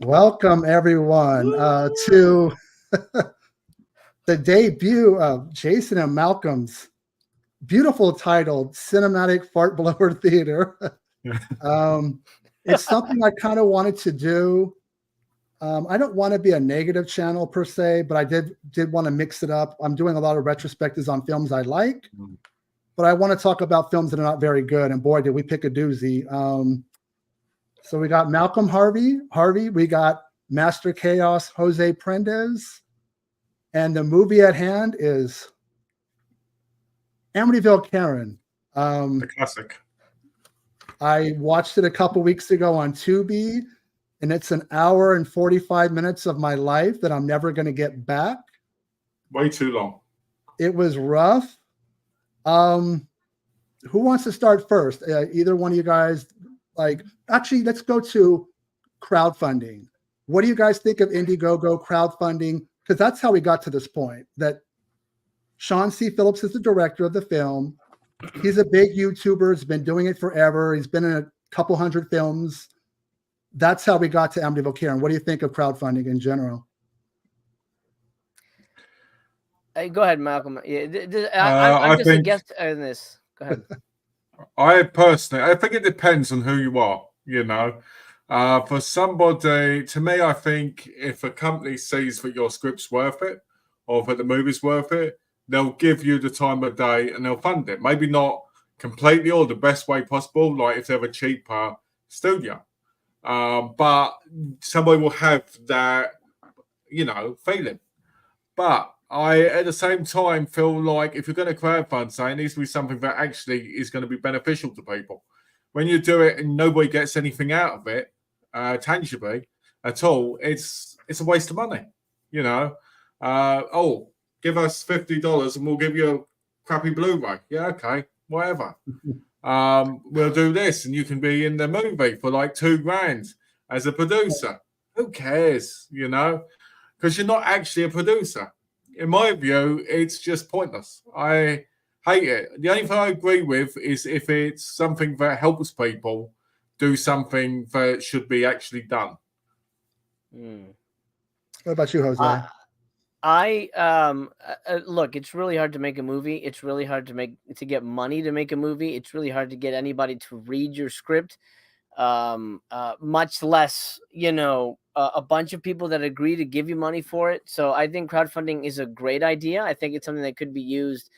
Welcome, everyone, to the debut of Jason and Malcolm's beautiful titled Cinematic Fart Blower Theater. It's something I kind of wanted to do. I don't want to be a negative channel per se, but I did want to mix it up. I'm doing a lot of retrospectives on films I like, but I want to talk about films that are not very good. And boy, did we pick a doozy. So we got Malcolm Harvey. We got Master Chaos Jose Prendez. And the movie at hand is Amityville Karen. The classic. I watched it a couple weeks ago on Tubi, and it's an hour and 45 minutes of my life that I'm never going to get back. Way too long. It was rough. Who wants to start first? Either one of you guys. Actually, let's go to crowdfunding. What do you guys think of Indiegogo crowdfunding? Because that's how we got to this point. That Shawn C. Phillips is the director of the film. He's a big YouTuber. He's been doing it forever. He's been in a couple hundred films. That's how we got to Amityville Karen. What do you think of crowdfunding in general? Go ahead, Malcolm. I'm just a guest in this. Go ahead. I think it depends on who you are, you know. For somebody, to me, I think if a company sees that your script's worth it or that the movie's worth it, they'll give you the time of day and they'll fund it. Maybe not completely or the best way possible, like if they have a cheaper studio. But somebody will have that, you know, feeling. But I, at the same time, feel like if you're going to crowdfund something, it needs to be something that actually is going to be beneficial to people. When you do it and nobody gets anything out of it, tangibly at all, it's a waste of money. You know, give us $50 and we'll give you a crappy Blu-ray. Yeah, okay, whatever. We'll do this, and you can be in the movie for like $2,000 as a producer. Who cares? You know, because you're not actually a producer. In my view, it's just pointless. I hate it. The only thing I agree with is if it's something that helps people do something that should be actually done. What about you, Jose? Look, it's really hard to make a movie. It's really hard to get money to make a movie. It's really hard to get anybody to read your script. Much less, you know, a bunch of people that agree to give you money for it. So I think crowdfunding is a great idea. I think it's something that could be used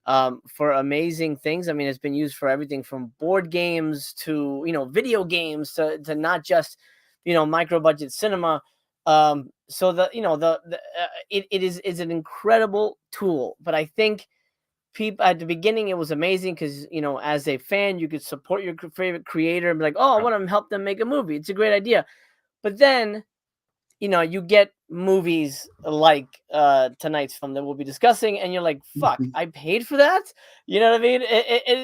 for amazing things. I mean, it's been used for everything from board games to, you know, video games to not just, you know, micro budget cinema. So the, you know, it is an incredible tool, but I think people at the beginning, it was amazing because, you know, as a fan, you could support your favorite creator and be like, oh, I want to help them make a movie. It's a great idea. But then, you know, you get movies like tonight's film that we'll be discussing, and you're like, fuck, I paid for that? You know what I mean?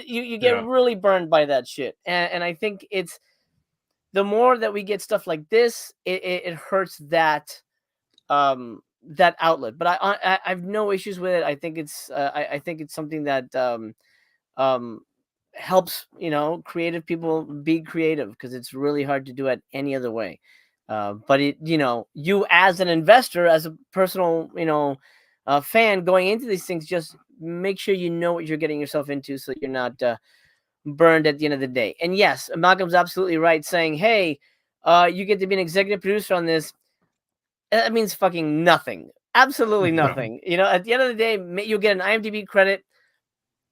You get really burned by that shit. And I think it's the more that we get stuff like this, it hurts that that outlet. But I have no issues with it. I think it's I think it's something that helps, you know, creative people be creative, because it's really hard to do it any other way. But it, you know, you as an investor, as a personal, you know, fan going into these things, just make sure you know what you're getting yourself into, so you're not burned at the end of the day. And yes, Malcolm's absolutely right saying, hey, you get to be an executive producer on this. That means fucking nothing. Absolutely nothing. You know, at the end of the day, you'll get an IMDb credit.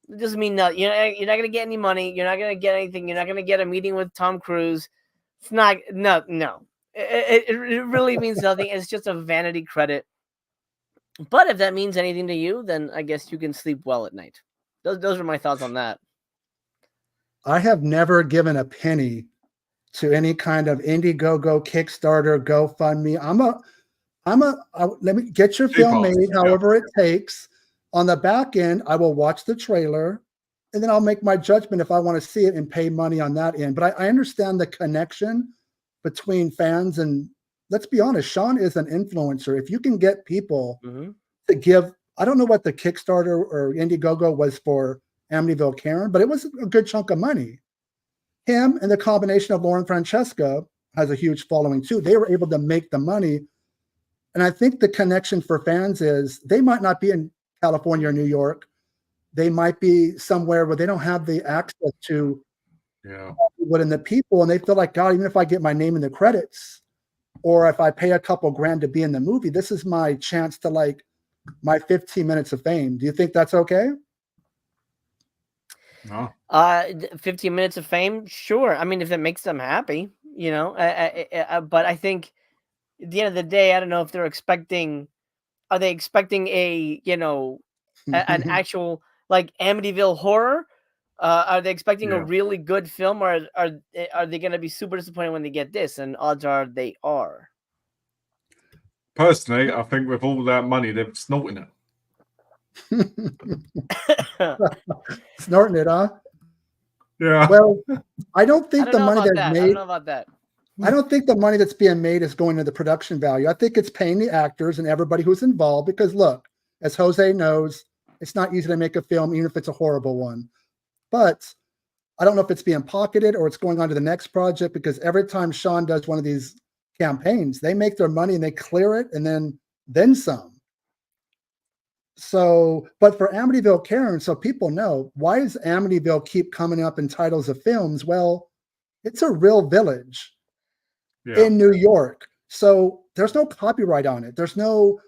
It doesn't mean nothing. You're not going to get any money. You're not going to get anything. You're not going to get a meeting with Tom Cruise. It's not, no. It really means nothing. It's just a vanity credit. But if that means anything to you, then I guess you can sleep well at night. Those are my thoughts on that. I have never given a penny to any kind of Indiegogo, Kickstarter, GoFundMe. Let me get your film made, however it takes. On the back end, I will watch the trailer, and then I'll make my judgment if I want to see it and pay money on that end. But I understand the connection between fans, and let's be honest, Shawn is an influencer. If you can get people to give, I don't know what the Kickstarter or Indiegogo was for Amityville Karen, but it was a good chunk of money. Him and the combination of Lauren Francesca has a huge following too. They were able to make the money. And I think the connection for fans is they might not be in California or New York. They might be somewhere where they don't have the access to Hollywood and the people. And they feel like, God, even if I get my name in the credits, or if I pay a couple grand to be in the movie, this is my chance to like my 15 minutes of fame. Do you think that's okay? No. 15 minutes of fame, sure. I mean, if it makes them happy, you know. But I think at the end of the day, I don't know if they're expecting. Are they expecting a, you know, an actual like Amityville horror? Are they expecting a really good film, or are they going to be super disappointed when they get this? And odds are they are. Personally, I think with all that money, they're snorting it. Snorting it, huh? Yeah. Well, I don't think the money that's I made. don't know about that. I don't think the money that's being made is going to the production value. I think it's paying the actors and everybody who's involved because, look, as Jose knows, it's not easy to make a film, even if it's a horrible one. But I don't know if it's being pocketed or it's going on to the next project because every time Shawn does one of these campaigns, they make their money and they clear it and then some. So, but for Amityville Karen, so people know, why does Amityville keep coming up in titles of films? Well, it's a real village in New York. So there's no copyright on it. There's no,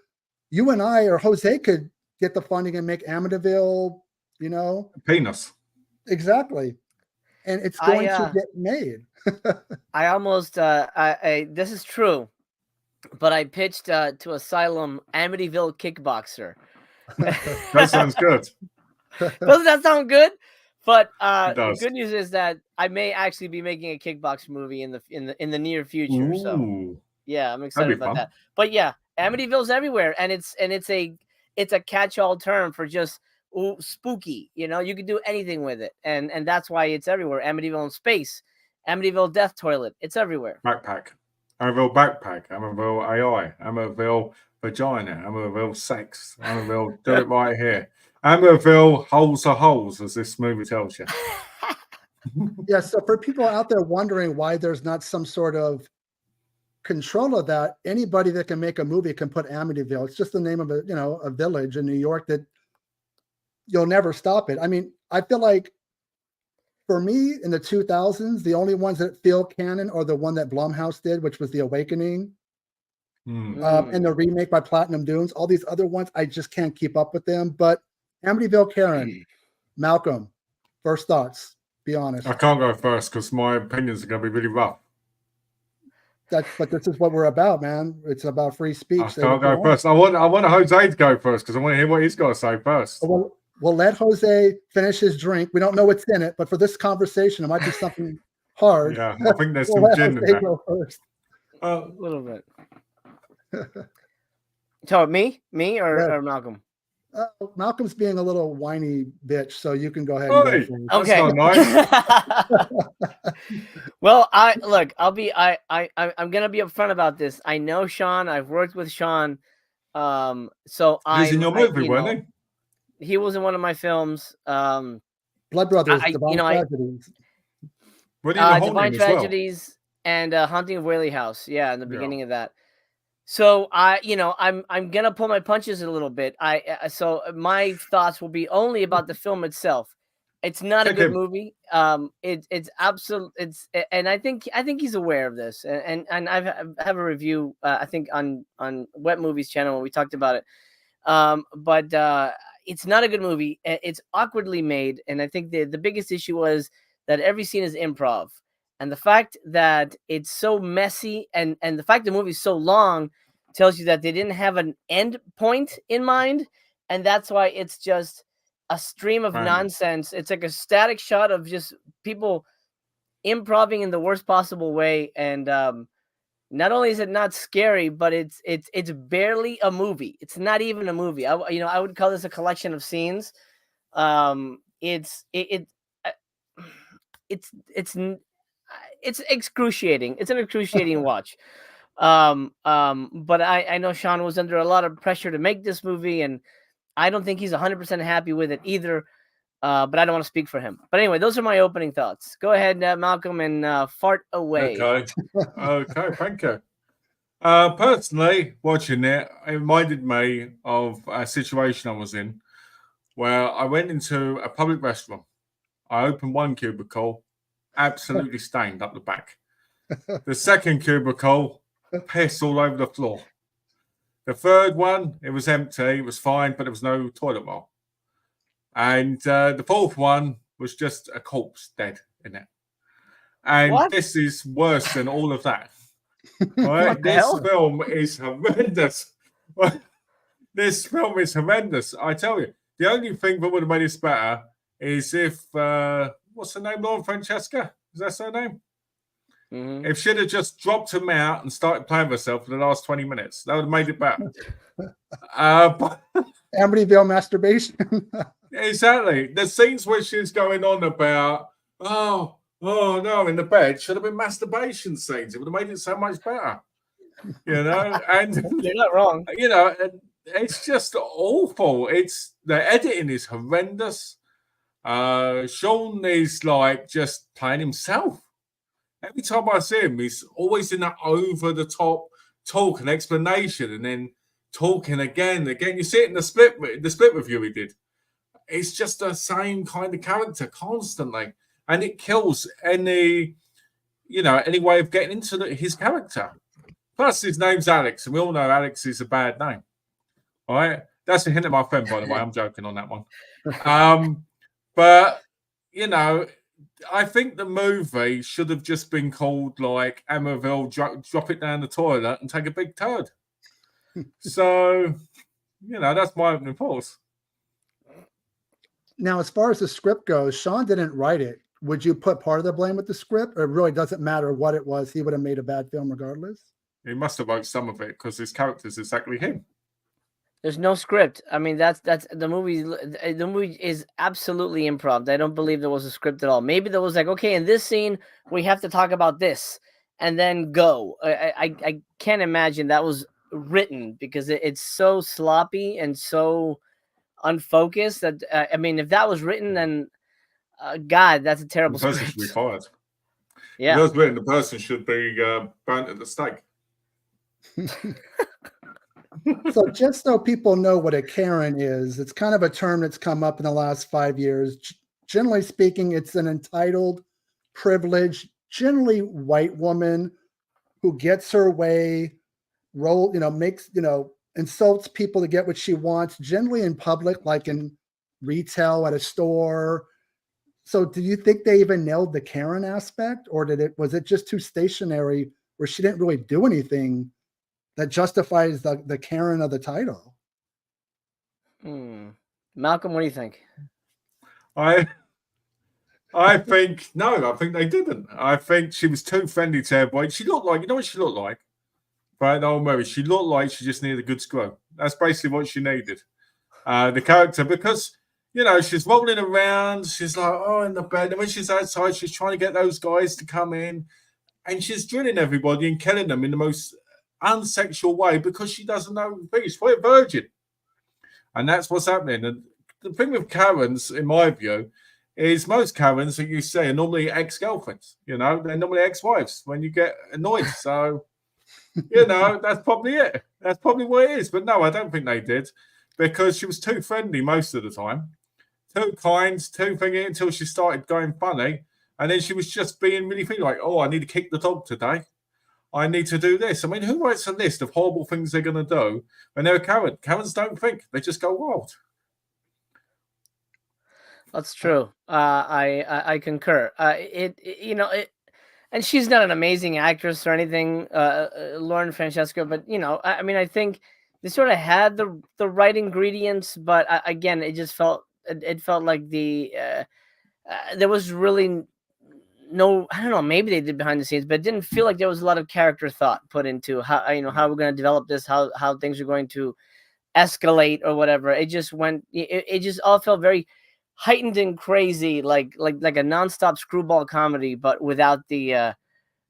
you and I or Jose could get the funding and make Amityville, you know. Penis. Exactly. And it's going to get made. I almost, this is true, but I pitched to Asylum Amityville Kickboxer. That sounds good. Doesn't that sound good? But the good news is that I may actually be making a kickbox movie in the near future. Ooh. So yeah, I'm excited about that. But yeah, Amityville's everywhere, and it's a catch-all term for just spooky. You know, you can do anything with it, and that's why it's everywhere. Amityville in space, Amityville death toilet, it's everywhere. Backpack, Amityville backpack, Amityville AI, Amityville vagina, Amityville sex, Amityville do it right here. Amityville holes are holes, as this movie tells you. Yeah, so for people out there wondering why there's not some sort of control of that, anybody that can make a movie can put Amityville. It's just the name of a village in New York that you'll never stop it. I mean, I feel like for me in the 2000s, the only ones that feel canon are the one that Blumhouse did, which was The Awakening. And the remake by Platinum Dunes. All these other ones, I just can't keep up with them. But Amityville Karen, Malcolm, first thoughts. Be honest. I can't go first because my opinions are going to be really rough. But this is what we're about, man. It's about free speech. I can't go first. I want Jose to go first because I want to hear what he's got to say first. We'll let Jose finish his drink. We don't know what's in it, but for this conversation, it might be something hard. Yeah, I think there's some gin in there. Go first. A little bit. So me or Malcolm? Malcolm's being a little whiny bitch, so you can go ahead. And go okay. Nice. Well, I'm gonna be upfront about this. I know Shawn. I've worked with Shawn. So he's in your movie, wasn't he? He was in one of my films. Blood Brothers, Divine Tragedies. Divine Tragedies and Haunting of Whaley House. Yeah, in the beginning of that. So I'm gonna pull my punches a little bit. So my thoughts will be only about the film itself. It's not a good movie. It's absolute. And I think he's aware of this. And I have a review. I think on Wet Movies channel when we talked about it. But it's not a good movie. It's awkwardly made, and I think the biggest issue was that every scene is improv. And the fact that it's so messy and the fact the movie's so long tells you that they didn't have an end point in mind. And that's why it's just a stream of nonsense. It's like a static shot of just people improvising in the worst possible way. And not only is it not scary, but it's barely a movie. It's not even a movie. I would call this a collection of scenes. It's excruciating. It's an excruciating watch. But I know Shawn was under a lot of pressure to make this movie, and I don't think he's 100% happy with it either. but I don't want to speak for him. But anyway, those are my opening thoughts. Go ahead, Malcolm, and fart away. Okay, thank you. Personally, watching it reminded me of a situation I was in where I went into a public restaurant. I opened one cubicle, absolutely stained up the back. The second cubicle, piss all over the floor. The third one, it was empty, it was fine, but there was no toilet roll. And the fourth one was just a corpse dead in it. And What? this is worse than all of that. Right? This film is horrendous. This film is horrendous. I tell you, the only thing that would have made this better is if what's her name, Lauren Francesca? Is that her name? Mm-hmm. If she'd have just dropped him out and started playing with herself for the last 20 minutes, that would have made it better. But Amityville masturbation. exactly. The scenes where she's going on about, oh no, in the bed should have been masturbation scenes. It would have made it so much better. You know, and you're not wrong. You know, it's just awful. The editing is horrendous. Shawn is like just playing himself. Every time I see him, he's always in that over the top talk and explanation, and then talking again. You see it in the split review he did. It's just the same kind of character constantly, and it kills any way of getting into his character. Plus, his name's Alex, and we all know Alex is a bad name. All right, that's a hint at my friend, by the way. I'm joking on that one. But you know, I think the movie should have just been called like Amityville, drop it down the toilet and take a big turd. So, that's my opening thoughts. Now, as far as the script goes, Shawn didn't write it. Would you put part of the blame with the script, or it really doesn't matter what it was? He would have made a bad film regardless. He must have wrote some of it because his character is exactly him. There's no script. I mean, that's the movie. The movie is absolutely improv. I don't believe there was a script at all. Maybe there was like, okay, in this scene we have to talk about this, and then go. I can't imagine that was written because it's so sloppy and so unfocused that I mean, if that was written, then God, that's a terrible The person script. should be fired. Yeah, if it was written, the person should be burnt at the stake. So just so people know what a Karen is, it's kind of a term that's come up in the last 5 years. Generally speaking, it's an entitled, privileged, generally white woman who gets her way, insults people to get what she wants, generally in public, like in retail at a store. So do you think they even nailed the Karen aspect, or was it just too stationary where she didn't really do anything that justifies the Karen of the title? Malcolm, what do you think? I think no. I think they didn't. I think she was too friendly to everybody. She looked like, what she looked like? Right, old Mary. She looked like she just needed a good scrub. That's basically what she needed. The character, because she's rolling around. She's like, in the bed, and when she's outside, she's trying to get those guys to come in, and she's drilling everybody and killing them in the most unsexual way because she doesn't know she's quite a virgin, and that's what's happening. And the thing with Karens, in my view, is most Karens that you see are normally ex-girlfriends. They're normally ex-wives when you get annoyed. So, that's probably it. That's probably what it is. But no, I don't think they did, because she was too friendly most of the time, too kind, too thingy, until she started going funny, and then she was just being really feeling like, I need to kick the dog today. I need to do this. I mean, who writes a list of horrible things they're going to do when they're a Karen? Karens don't think. They just go wild. That's true. I concur. And she's not an amazing actress or anything, Lauren Francesca, but I mean, I think they sort of had the right ingredients, but again, it just felt like there was really no, I don't know, maybe they did behind the scenes, but it didn't feel like there was a lot of character thought put into how we're going to develop this, how things are going to escalate or whatever. It just went, it just all felt very heightened and crazy, like a nonstop screwball comedy, but without the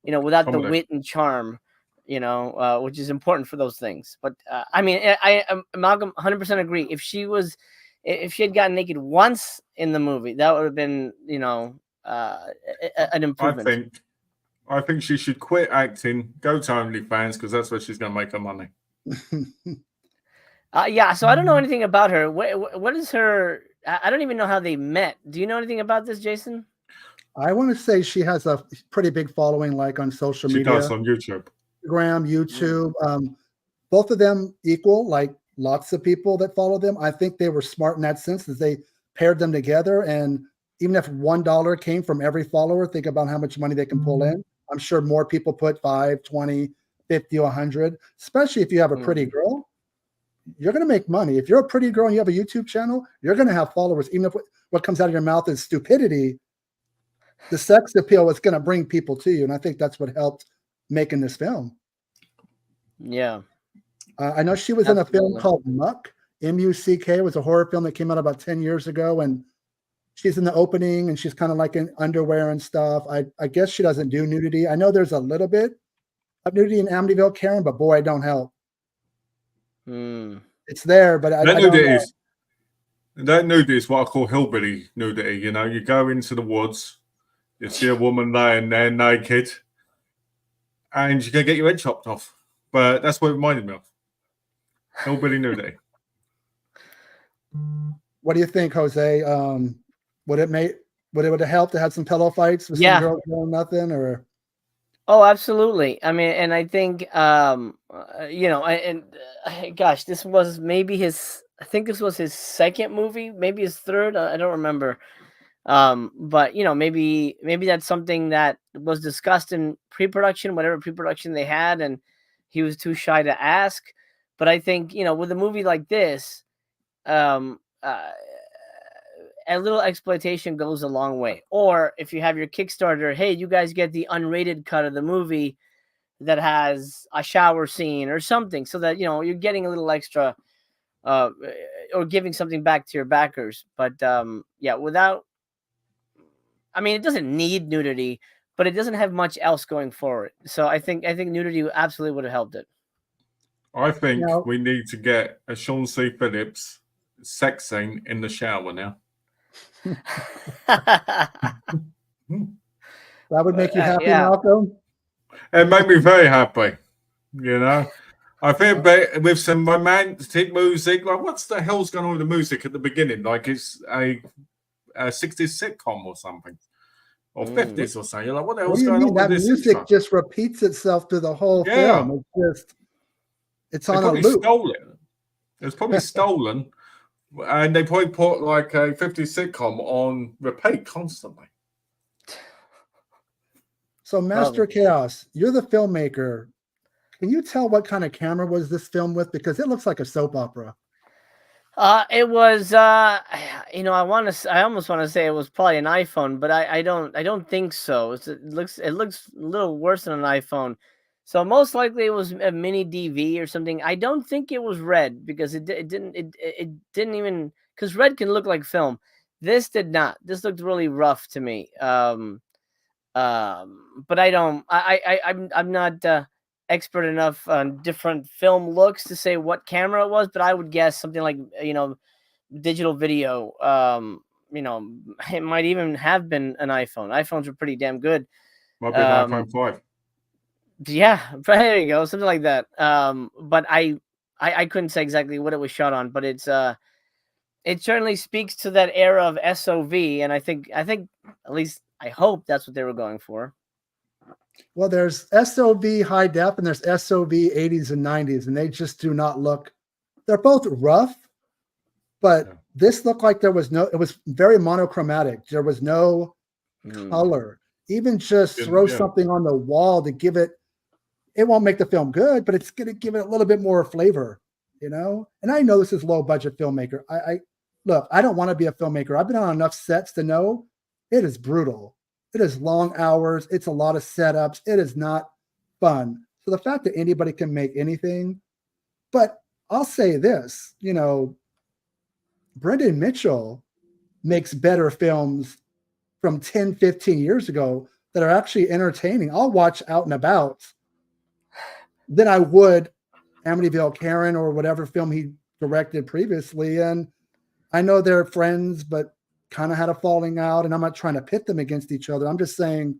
without the wit and charm, which is important for those things. But I mean, I Malcolm 100% agree. If she was if she had gotten naked once in the movie, that would have been, you know, an improvement. I think she should quit acting, go to OnlyFans, because that's where she's going to make her money. Yeah, so I don't know anything about her. What is her? I don't even know how they met. Do you know anything about this, Jason? I want to say she has a pretty big following, like on social media. She does on YouTube. Instagram, YouTube. Both of them equal, like lots of people that follow them. I think they were smart in that sense, as they paired them together. And even if $1 came from every follower, think about how much money they can pull in. I'm sure more people put 5, 20, 50, 100, especially if you have a pretty girl. You're going to make money. If you're a pretty girl and you have a YouTube channel, you're going to have followers. Even if what comes out of your mouth is stupidity, the sex appeal is going to bring people to you. And I think that's what helped making this film. Yeah. I know she was in a film called Muck, M-U-C-K. It was a horror film that came out about 10 years ago. And she's in the opening and she's kind of like in underwear and stuff. I guess she doesn't do nudity. I know there's a little bit of nudity in Amityville Karen, but boy, I don't help. It's there, but I don't know. That nudity is what I call hillbilly nudity. You know, you go into the woods, you see a woman laying there naked, and you're going to get your head chopped off. But that's what it reminded me of. Hillbilly nudity. What do you think, Jose? Would it have helped to have some pillow fights with some girls doing nothing, or? Oh, absolutely. I mean, and I think, you know, gosh, this was maybe I think this was his second movie, maybe his third. I don't remember. But you know, maybe that's something that was discussed in pre-production, whatever pre-production they had, and he was too shy to ask. But I think, you know, with a movie like this, a little exploitation goes a long way. Or if you have your Kickstarter, hey, you guys get the unrated cut of the movie that has a shower scene or something, so that, you know, you're getting a little extra, or giving something back to your backers. But yeah, I mean, it doesn't need nudity, but it doesn't have much else going for it. So I think nudity absolutely would have helped it. I think we need to get a Shawn C. Phillips sex scene in the shower now. That would make you happy, Malcolm? It made me very happy. You know, I think with some romantic music, like what the hell's going on with the music at the beginning? Like it's a 60s sitcom or something, or 50s or something. You're like, what the hell's going on with this? That music just repeats itself through the whole film. It's on a loop. It was probably stolen. And they probably put like a 50s sitcom on repeat constantly. So, Master Chaos, you're the filmmaker. Can you tell what kind of camera was this filmed with? Because it looks like a soap opera. It was, you know, I almost want to say it was probably an iPhone, but I don't think so. It looks a little worse than an iPhone. So most likely it was a mini DV or something. I don't think it was Red, because it didn't even, because Red can look like film. This did not. This looked really rough to me. But I'm not expert enough on different film looks to say what camera it was, but I would guess something like, you know, digital video. You know, it might even have been an iPhone. iPhones are pretty damn good. Might be an iPhone 5. Yeah, there you go, something like that. But I couldn't say exactly what it was shot on, but it's it certainly speaks to that era of SOV, and I think at least I hope that's what they were going for. Well, there's SOV high def and there's SOV 80s and 90s, and they just do not look. They're both rough, but this looked like it was very monochromatic. There was no color. Even just throw something on the wall to give it won't make the film good, but it's going to give it a little bit more flavor, you know? And I know this is low budget filmmaker. Look, I don't want to be a filmmaker. I've been on enough sets to know it is brutal. It is long hours. It's a lot of setups. It is not fun. So the fact that anybody can make anything, but I'll say this, you know, Brendan Mitchell makes better films from 10, 15 years ago that are actually entertaining. I'll watch Out and About than I would Amityville Karen or whatever film he directed previously. And I know they're friends, but kind of had a falling out, and I'm not trying to pit them against each other. I'm just saying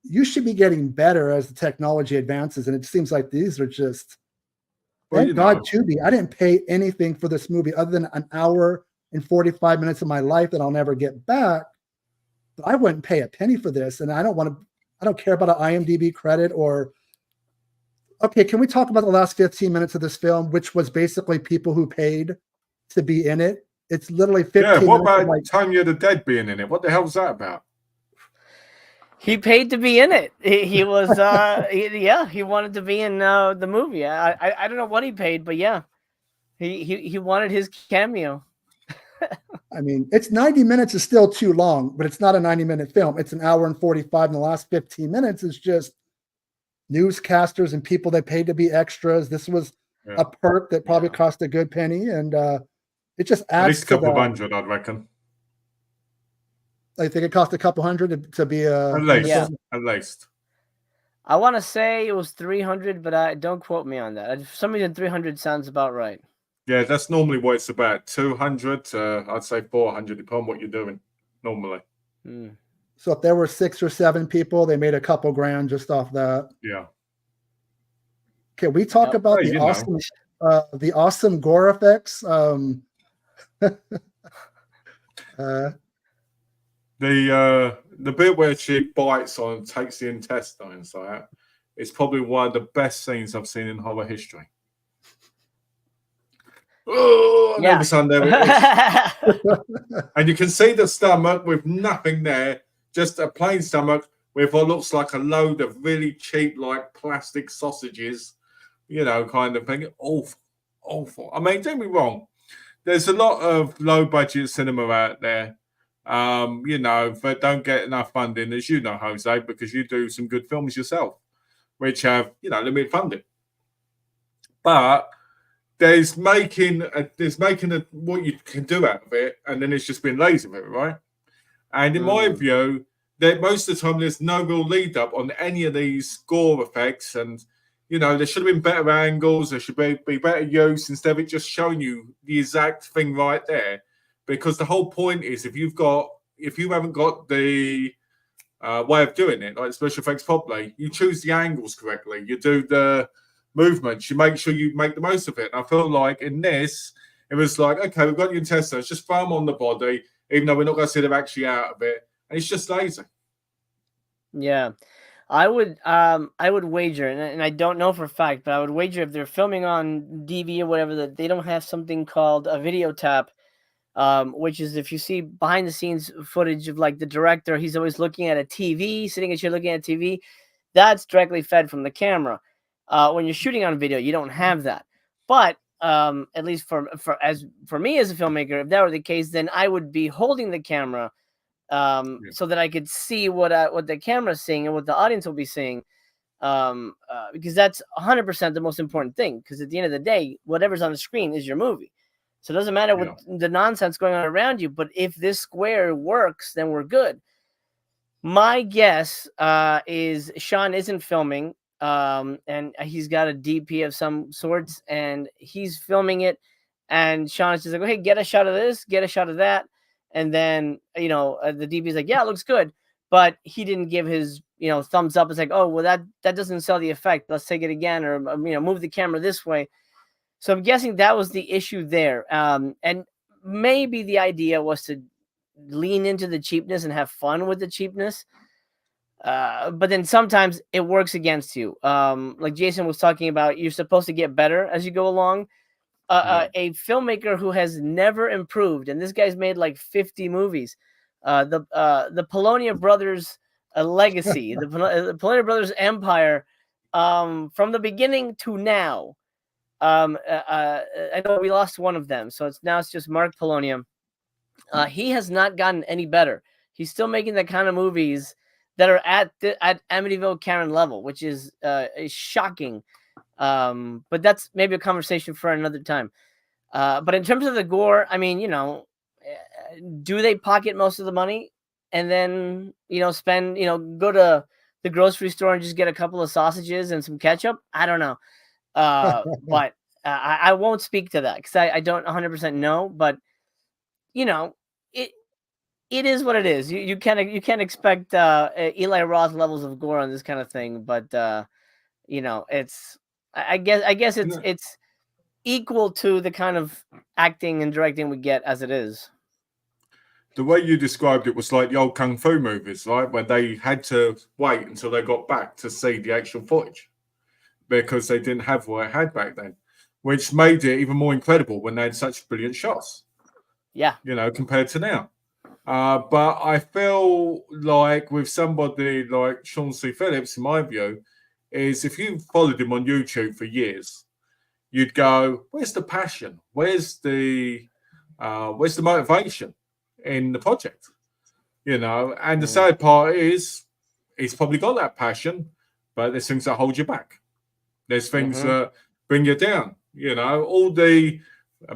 you should be getting better as the technology advances, and it seems like these are just. Well, Thank God, Tubi. I didn't pay anything for this movie other than an hour and 45 minutes of my life that I'll never get back. But I wouldn't pay a penny for this, and I don't care about an IMDb credit or. Okay, can we talk about the last 15 minutes of this film, which was basically people who paid to be in it? It's literally 15 minutes. Yeah, what about Tony of the Dead being in it? What the hell's that about? He paid to be in it. He was, he wanted to be in the movie. I don't know what he paid, but yeah, he wanted his cameo. I mean, it's 90 minutes is still too long, but it's not a 90-minute film. It's an hour and 45, and the last 15 minutes is just newscasters and people that paid to be extras. This was a perk that probably cost a good penny, and it just adds at least a couple to of hundred, I'd reckon. I think it cost a couple hundred to be at least. I want to say it was 300, but don't quote me on that. For some reason, 300 sounds about right. Yeah, that's normally what it's about. 200, I'd say 400, depending on what you're doing normally. So if there were 6 or 7 people, they made a couple grand just off that. Yeah. Can we talk about the awesome gore effects? The bit where she bites on and takes the intestines out is probably one of the best scenes I've seen in horror history. Oh, yeah. And you can see the stomach with nothing there, just a plain stomach with what looks like a load of really cheap, like plastic sausages, kind of thing. Awful. I mean, don't be wrong. There's a lot of low-budget cinema out there, that don't get enough funding, as you know, Jose, because you do some good films yourself, which have, limited funding. But there's making what you can do out of it, and then it's just been lazy with it, right? And in my view, that most of the time there's no real lead up on any of these gore effects, and there should have been better angles. There should be better use instead of it just showing you the exact thing right there. Because the whole point is, if you haven't got the way of doing it, like special effects properly, you choose the angles correctly. You do the movements. You make sure you make the most of it. And I feel like in this, it was like, okay, we've got the intestines, just throw them on the body, even though we're not going to see them actually out of it. And it's just lazy. Yeah. I would wager, and I don't know for a fact, but I would wager if they're filming on DV or whatever, that they don't have something called a video tap, which is if you see behind the scenes footage of like the director, he's always looking at a TV, sitting at chair looking at TV. That's directly fed from the camera. When you're shooting on video, you don't have that. But at least for me as a filmmaker, if that were the case, then I would be holding the camera so that I could see what the camera's seeing and what the audience will be seeing, because that's 100% the most important thing. Because at the end of the day, whatever's on the screen is your movie. So it doesn't matter what the nonsense going on around you. But if this square works, then we're good. My guess is Shawn isn't filming, and he's got a DP of some sorts, and he's filming it. And Shawn is just like, hey, get a shot of this, get a shot of that. And then, the DP is like, yeah, it looks good. But he didn't give his, thumbs up. It's like, oh, well, that doesn't sell the effect. Let's take it again, or, move the camera this way. So I'm guessing that was the issue there. And maybe the idea was to lean into the cheapness and have fun with the cheapness. But then sometimes it works against you. Like Jason was talking about, you're supposed to get better as you go along. A filmmaker who has never improved, and this guy's made like 50 movies. The Polonia Brothers legacy, the Polonia Brothers empire, from the beginning to now. I know we lost one of them, so it's just Mark Polonia. He has not gotten any better. He's still making the kind of movies that are at Amityville Karen level, which is shocking. But that's maybe a conversation for another time. But in terms of the gore, I mean, do they pocket most of the money and then, spend, go to the grocery store and just get a couple of sausages and some ketchup? I don't know. But I won't speak to that because I don't 100% know, but it is what it is. You can't expect Eli Roth levels of gore on this kind of thing, but it's I guess it's equal to the kind of acting and directing we get as it is. The way you described it was like the old kung fu movies, right? Where they had to wait until they got back to see the actual footage because they didn't have what they had back then, which made it even more incredible when they had such brilliant shots. Yeah. Compared to now. But I feel like with somebody like Shawn C. Phillips, in my view, is if you followed him on YouTube for years, you'd go, where's the passion? Where's the motivation in the project? And the sad part is he's probably got that passion, but there's things that hold you back. There's things that bring you down. All the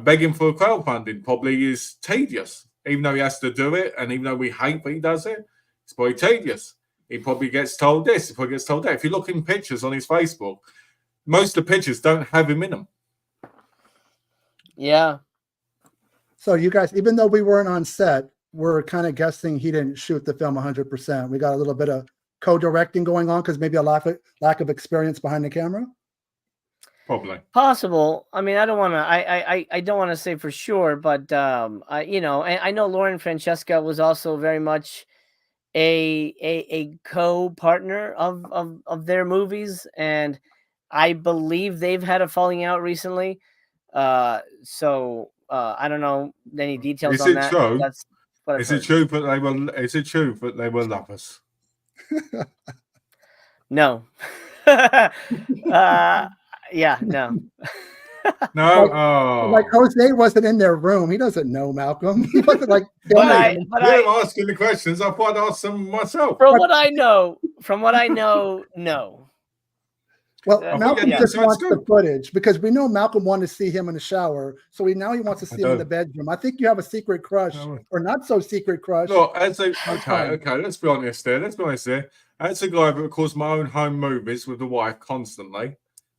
begging for crowdfunding probably is tedious, even though he has to do it, and even though we hate that he does it, it's probably tedious. He probably gets told this, he probably gets told that. If you look in pictures on his Facebook, most of the pictures don't have him in them. Yeah. So you guys, even though we weren't on set, we're kind of guessing he didn't shoot the film 100%. We got a little bit of co-directing going on because maybe a lack of experience behind the camera. Probably possible. I mean, I don't want to. I don't want to say for sure, but I know Lauren Francesca was also very much a co-partner of their movies, and I believe they've had a falling out recently. So I don't know any details on that. True? That's what I've is heard. it true that they were? Is it true that they were lovers? No. Yeah, no. No, like Jose wasn't in their room. He doesn't know Malcolm. He wasn't like. You're asking the questions. I thought I'd ask them myself. From what I know, no. Well, Malcolm just wants the footage because we know Malcolm wanted to see him in the shower, so now he wants to see him in the bedroom. I think you have a secret crush, or not so secret crush. Look, okay, let's be honest there. As a guy that records my own home movies with the wife constantly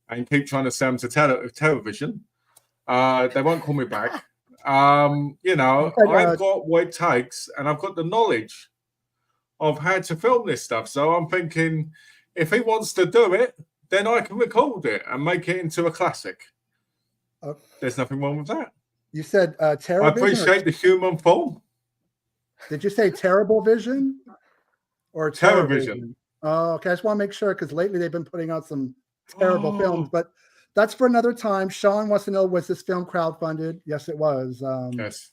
and keep trying to sell them to television, they won't call me back. I've got what it takes, and I've got the knowledge of how to film this stuff. So I'm thinking, if he wants to do it, then I can record it and make it into a classic. There's nothing wrong with that. You said terrible. I appreciate the human form. Did you say terrible vision or television? Oh, okay. I just want to make sure because lately they've been putting out some terrible films, but that's for another time. Shawn wants to know, was this film crowdfunded? Yes, it was. Yes.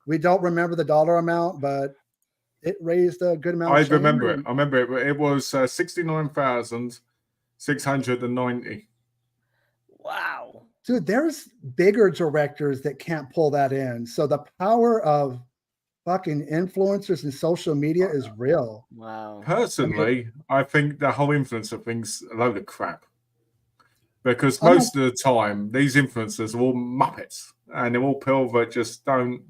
We don't remember the dollar amount, but it raised a good amount. I remember it. It was 69,690. Wow. Dude, there's bigger directors that can't pull that in. So the power of fucking influencers and social media is real. Wow. Personally, I think the whole influencer thing's a load of crap. Because most of the time, these influencers are all muppets. And they're all people that just don't...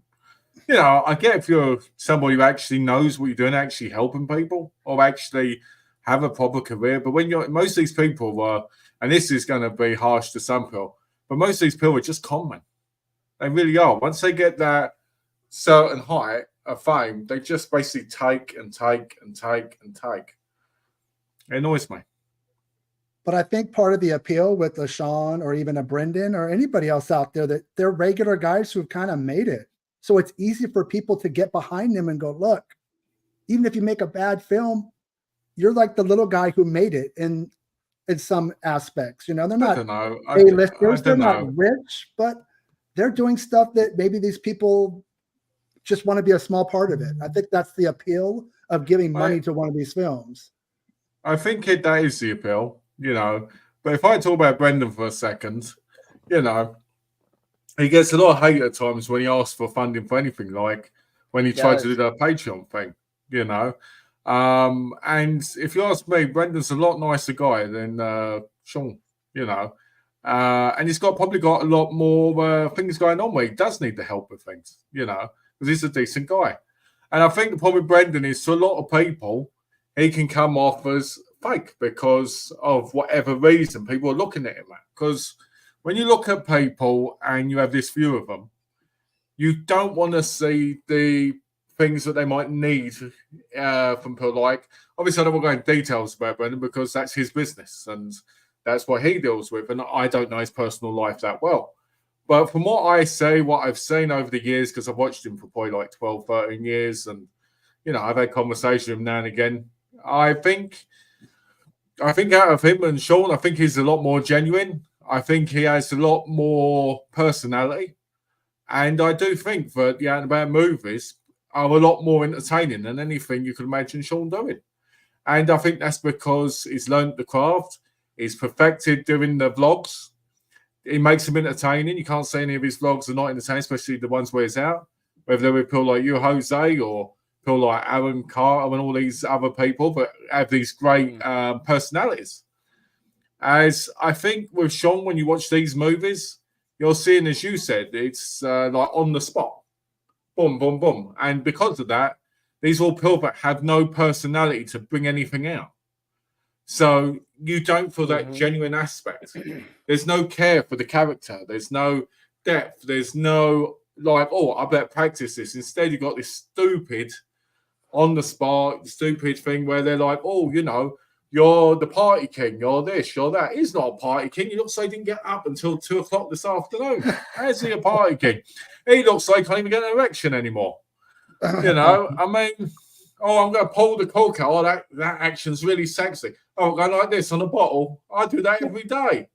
I get if you're somebody who actually knows what you're doing, actually helping people, or actually have a proper career. But when most of these people are, and this is going to be harsh to some people, but most of these people are just con men. They really are. Once they get that certain height of fame, they just basically take and take and take and take. It annoys me. But I think part of the appeal with a Shawn or even a Brendan or anybody else out there, that they're regular guys who've kind of made it. So it's easy for people to get behind them and go, look, even if you make a bad film, you're like the little guy who made it in some aspects. They're not A-listers, they're not rich, but they're doing stuff that maybe these people just want to be a small part of it. I think that's the appeal of giving money to one of these films. I think that is the appeal, But if I talk about Brendan for a second, he gets a lot of hate at times when he asks for funding for anything, like when he tried to do that Patreon thing, And if you ask me, Brendan's a lot nicer guy than Shawn, and he's probably got a lot more things going on where he does need the help with things, because he's a decent guy. And I think the problem with Brendan is, to a lot of people, he can come off as fake because of whatever reason people are looking at him at. Because when you look at people and you have this view of them, you don't want to see the things that they might need from people. Like, obviously, I don't want to go into details about Brendan because that's his business and that's what he deals with. And I don't know his personal life that well. But from what I say, what I've seen over the years, because I've watched him for probably like 12, 13 years, and, you know, I've had conversations with him now and again, I think out of him and Shawn, I think he's a lot more genuine. I think he has a lot more personality. And I do think that the Out and About movies are a lot more entertaining than anything you could imagine Shawn doing. And I think that's because he's learned the craft. He's perfected doing the vlogs. It makes him entertaining. You can't say any of his vlogs are not entertaining, especially the ones where he's out. Whether they're with people like you, Jose, or people like Aaron Carter and all these other people that have these great personalities. As I think with Shawn, when you watch these movies, you're seeing, as you said, it's like on the spot. Boom, boom, boom. And because of that, these are all people that have no personality to bring anything out. So you don't feel that genuine aspect. There's no care for the character. There's no depth. There's no, like, oh, I better practice this. Instead, you've got this stupid, on the spot, stupid thing where they're like, oh, you know, you're the party king, you're this, you're that. He's not a party king. He looks like he didn't get up until 2 o'clock this afternoon. How's he a party king? He looks like he can't even get an erection anymore. You know, I mean, oh, I'm going to pull the cork out. Oh, that action's really sexy. Oh, go like this on a bottle. I do that every day.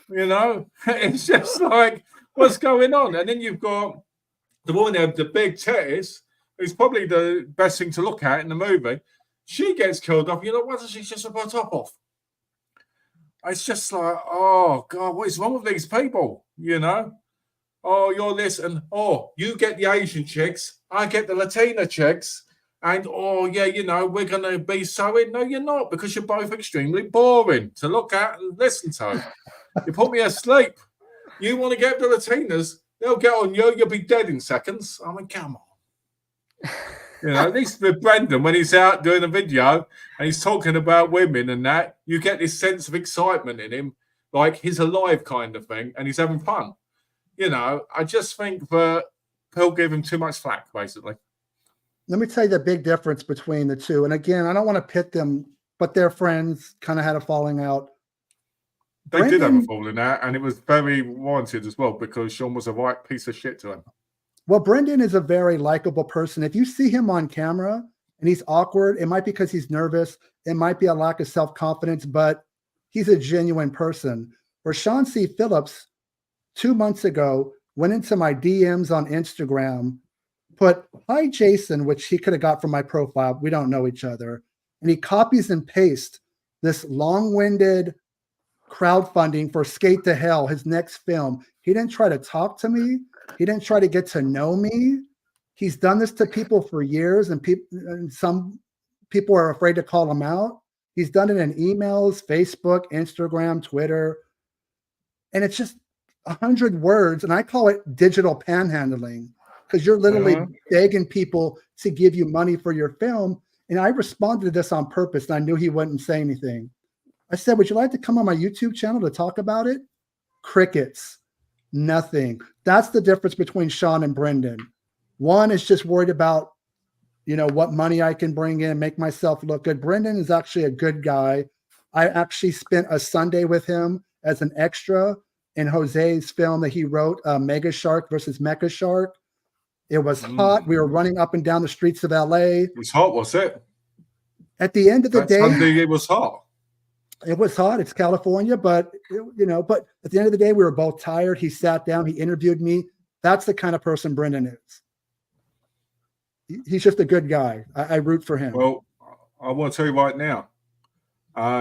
You know, it's just like, what's going on? And then you've got the woman there with the big titties, who's probably the best thing to look at in the movie. She gets killed off. You know, why does she just have her top off? It's just like, oh, God, what is wrong with these people? You know? Oh, you're this, and oh, you get the Asian chicks, I get the Latina chicks, and oh, yeah, you know, we're going to be so in. No, you're not, because you're both extremely boring to look at and listen to. You put me asleep. You want to get the Latinas, they'll get on you, you'll be dead in seconds. I mean, come on. You know, at least with Brendan, when he's out doing a video and he's talking about women and that, you get this sense of excitement in him, like he's alive kind of thing, and he's having fun. You know, I just think that he'll give him too much flack, basically. Let me tell you the big difference between the two. And again, I don't want to pit them, but they're friends, kind of had a falling out. They did have a falling out, and it was very warranted as well, because Shawn was a right piece of shit to him. Well, Brendan is a very likable person. If you see him on camera and he's awkward, it might be because he's nervous. It might be a lack of self-confidence, but he's a genuine person. Where Shawn C. Phillips, 2 months ago, went into my DMs on Instagram, put, "Hi, Jason," which he could have got from my profile. We don't know each other. And he copies and pastes this long-winded crowdfunding for Skate to Hell, his next film. He didn't try to talk to me. He didn't try to get to know me. He's done this to people for years, and some people are afraid to call him out. He's done it in emails, Facebook, Instagram, Twitter. And it's just 100 words, and I call it digital panhandling, because you're literally begging people to give you money for your film. And I responded to this on purpose, and I knew he wouldn't say anything. I said, "Would you like to come on my YouTube channel to talk about it?" Crickets. Nothing. That's the difference between Shawn and Brendan. One is just worried about, you know, what money I can bring in, make myself look good. Brendan is actually a good guy. I actually spent a Sunday with him as an extra in Jose's film that he wrote, Mega Shark versus Mecha Shark. It was hot. We were running up and down the streets of LA. It was hot, was it? At the end of the day, Sunday, it was hot. It was hot. It's California, but you know, but at the end of the day, we were both tired. He sat down, he interviewed me. That's the kind of person Brendan is. He's just a good guy. I root for him. Well, I want to tell you right now,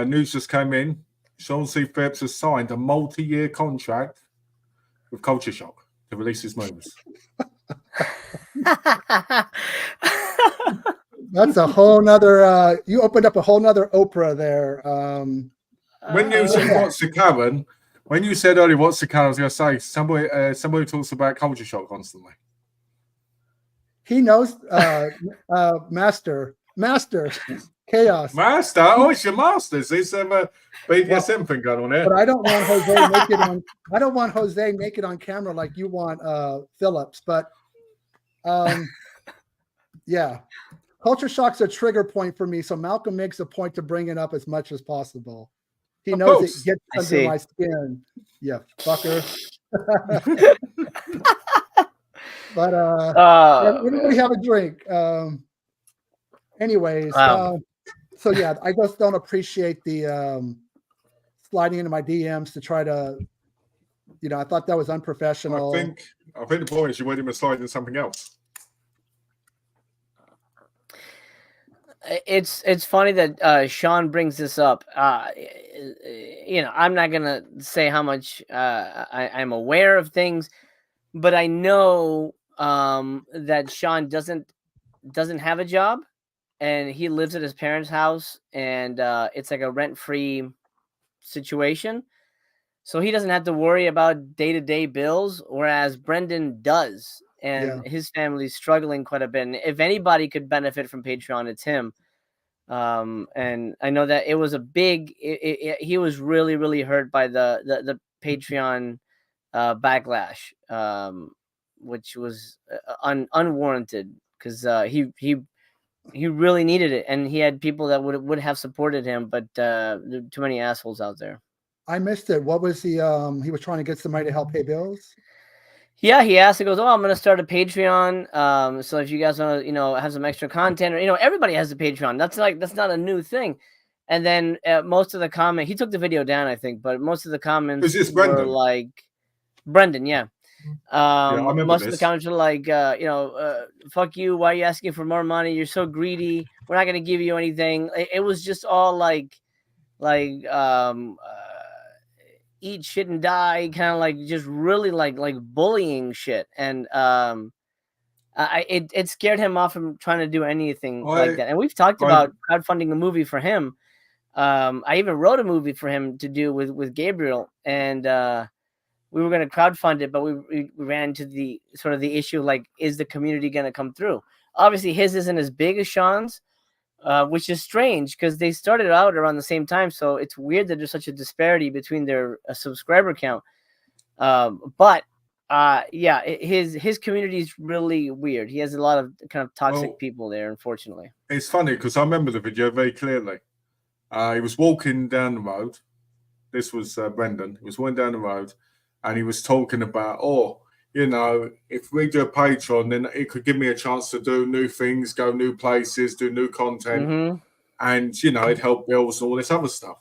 news just came in. Shawn C. Phillips has signed a multi-year contract with Culture Shock to release his movies. That's a whole nother, you opened up a whole nother Oprah there. When you said what's the Karen, when you said earlier what's the Karen, I was going to say somebody talks about Culture Shock constantly. He knows, Master. Chaos. Master? Oh, it's your masters. There's a BDSM thing going on here. But I don't want Jose naked on. I don't want Jose naked on camera like you want Phillips. But yeah, culture shock's a trigger point for me. So Malcolm makes a point to bring it up as much as possible. He knows it gets under my skin. Yeah, fucker. But everybody have a drink. Anyways, so yeah, I just don't appreciate the sliding into my DMs to try to, I thought that was unprofessional. I think the point is you want him to slide into something else. It's funny that Shawn brings this up. I'm not gonna say how much I'm aware of things, but I know that Shawn doesn't have a job, and he lives at his parents' house, and it's like a rent-free situation, so he doesn't have to worry about day-to-day bills, whereas Brendan does. And his family's struggling quite a bit. And if anybody could benefit from Patreon, it's him. And I know that it was a big. He was really, really hurt by the Patreon backlash, which was unwarranted, because he really needed it, and he had people that would have supported him, but there are too many assholes out there. I missed it. What was he was trying to get somebody to help pay bills? Yeah, he asked. He goes, "Oh, I'm going to start a Patreon. So if you guys want to, have some extra content, or everybody has a Patreon. That's not a new thing." And then most of the comment, he took the video down, I think, but most of the comments were like, Brendan, yeah. Most of the comments were like, fuck you. Why are you asking for more money? You're so greedy. We're not going to give you anything. It was just all like eat shit and die, kind of like just really like bullying shit, and it scared him off from trying to do anything like that. And we've talked about crowdfunding a movie for him. I even wrote a movie for him to do with Gabriel, and we were going to crowdfund it, but we ran into the sort of the issue, like, is the community going to come through? Obviously, his isn't as big as Shawn's. Which is strange because they started out around the same time, so it's weird that there's such a disparity between their subscriber count. His community is really weird. He has a lot of kind of toxic people there, unfortunately. It's funny because I remember the video very clearly. He was walking down the road. This was Brendan. He was walking down the road, and he was talking about, if we do a Patreon, then it could give me a chance to do new things, go new places, do new content, and it'd help bills and all this other stuff.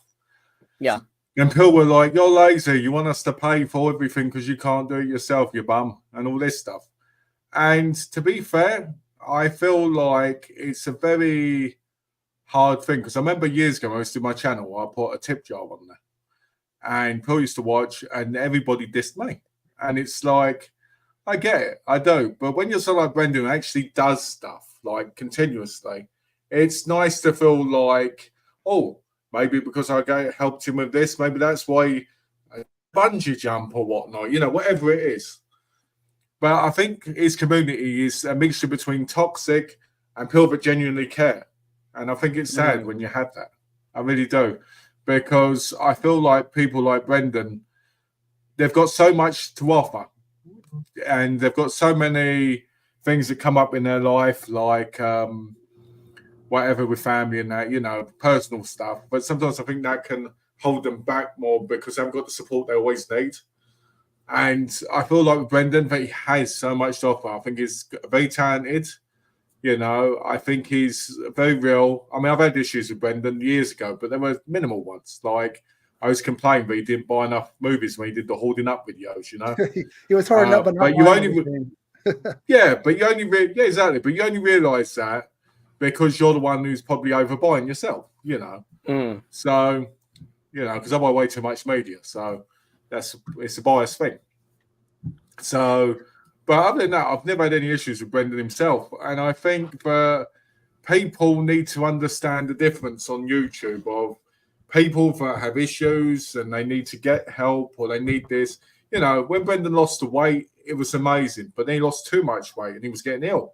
Yeah. And people were like, "You're lazy. You want us to pay for everything because you can't do it yourself, you bum," and all this stuff. And to be fair, I feel like it's a very hard thing, because I remember years ago when I was doing my channel, I put a tip jar on there, and people used to watch, and everybody dissed me. And it's like, I get it, I do. But when you're someone like Brendan who actually does stuff like continuously, it's nice to feel like, maybe because I helped him with this, maybe that's why bungee jump or whatnot, whatever it is. But I think his community is a mixture between toxic and people that genuinely care. And I think it's sad when you have that. I really do. Because I feel like people like Brendan, they've got so much to offer. And they've got so many things that come up in their life, like whatever with family and that, personal stuff. But sometimes I think that can hold them back more because they haven't got the support they always need. And I feel like with Brendan, that he has so much to offer. I think he's very talented. I think he's very real. I mean, I've had issues with Brendan years ago, but they were minimal ones. Like, I was complaining that he didn't buy enough movies when he did the holding up videos, He was hard enough, but you only exactly. But you only realise that because you're the one who's probably overbuying yourself, So, because I buy way too much media, so it's a biased thing. So, but other than that, I've never had any issues with Brendan himself, and I think that people need to understand the difference on YouTube of people that have issues and they need to get help or they need this. When Brendan lost the weight, it was amazing, but then he lost too much weight and he was getting ill,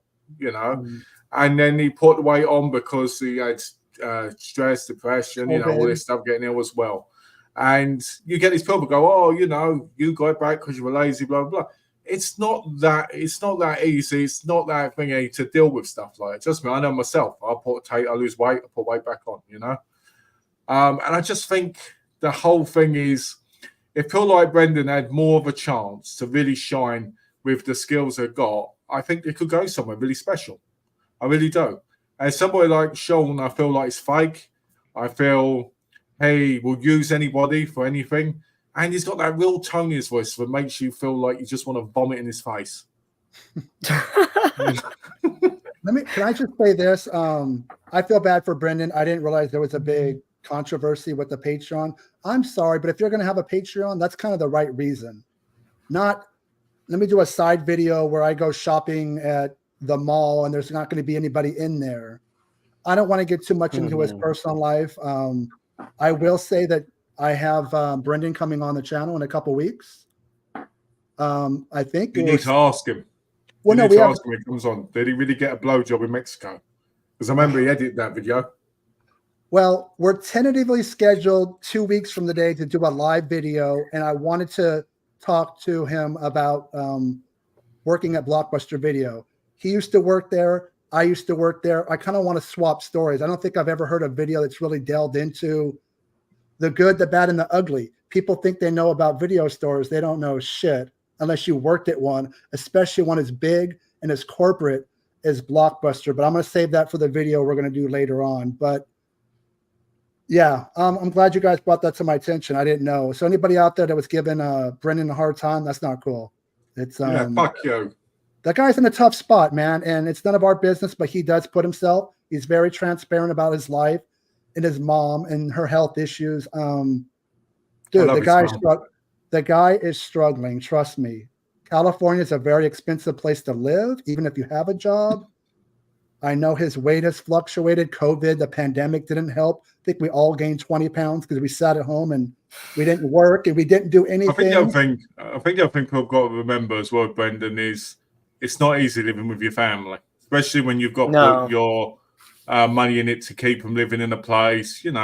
and then he put the weight on because he had stress, depression, So all bad. this stuff, getting ill as well. And you get these people go, oh, you got it back because you were lazy, blah, blah, blah. It's not that easy. It's not that thingy to deal with stuff like it. Trust me, I know myself. I lose weight, I put weight back on, And I just think the whole thing is, if people like Brendan had more of a chance to really shine with the skills they've got, I think they could go somewhere really special. I really do. And somebody like Shawn, I feel like it's fake. I feel he will use anybody for anything. And he's got that real tone in his voice that makes you feel like you just want to vomit in his face. Can I just say this? I feel bad for Brendan. I didn't realize there was a big controversy with the Patreon. I'm sorry, but if you're going to have a Patreon, that's kind of the right reason. Not, let me do a side video where I go shopping at the mall and there's not going to be anybody in there. I don't want to get too much into his personal life. I will say that I have Brendan coming on the channel in a couple weeks. I think you need to ask him. Well, you no, need we to have. ask him when he comes on. Did he really get a blowjob in Mexico? Because I remember he edited that video. Well, we're tentatively scheduled 2 weeks from the day to do a live video, and I wanted to talk to him about working at Blockbuster Video. He used to work there. I used to work there. I kind of want to swap stories. I don't think I've ever heard a video that's really delved into the good, the bad, and the ugly. People think they know about video stores. They don't know shit unless you worked at one, especially one as big and as corporate as Blockbuster. But I'm going to save that for the video we're going to do later on. But yeah, I'm glad you guys brought that to my attention. I didn't know. So anybody out there that was giving Brendan a hard time, that's not cool. It's fuck you. That guy's in a tough spot, man, and it's none of our business, but he does put himself. He's very transparent about his life and his mom and her health issues. Dude, the guy is struggling. Trust me. California is a very expensive place to live, even if you have a job. I know his weight has fluctuated. COVID, the pandemic didn't help. I think we all gained 20 pounds because we sat at home and we didn't work and we didn't do anything. I think the other thing people have got to remember as well, Brendan, is it's not easy living with your family, especially when you've got to put your money in it to keep them living in a place, And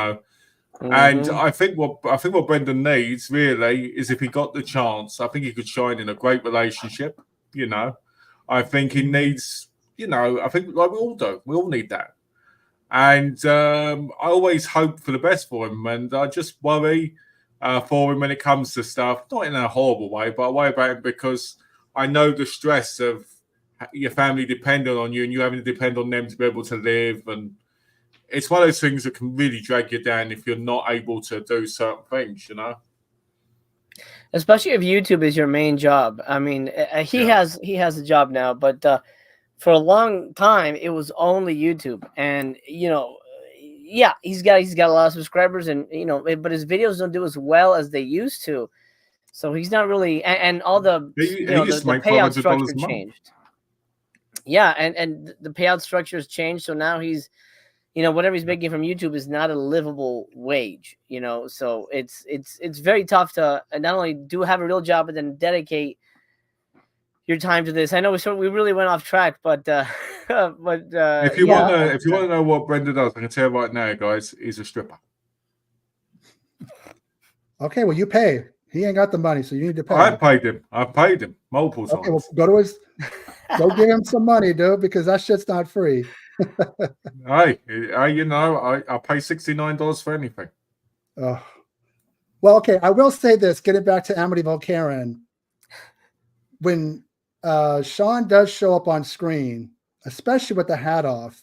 I think what Brendan needs really is, if he got the chance, I think he could shine in a great relationship. I think he needs. I think like we all do. We all need that. And I always hope for the best for him. And I just worry for him when it comes to stuff, not in a horrible way, but I worry about him because I know the stress of your family depending on you and you having to depend on them to be able to live. And it's one of those things that can really drag you down if you're not able to do certain things, Especially if YouTube is your main job. I mean, he has a job now, but for a long time it was only YouTube, and he's got a lot of subscribers, and but his videos don't do as well as they used to, so he's not really, and all the the payout structure changed. Yeah, and the payout structure has changed, so now he's whatever he's making from YouTube is not a livable wage, so it's very tough to not only have a real job but then dedicate your time to this. I know we really went off track, but if you want to know what Brendan does, I can tell you right now, guys, he's a stripper. Okay, well, you pay. He ain't got the money, so you need to pay. I've paid him multiple times. Okay, well, go give him some money, dude, because that shit's not free. I pay $69 for anything. Well, okay, I will say this, getting back to Amityville Karen, when Shawn does show up on screen, especially with the hat off,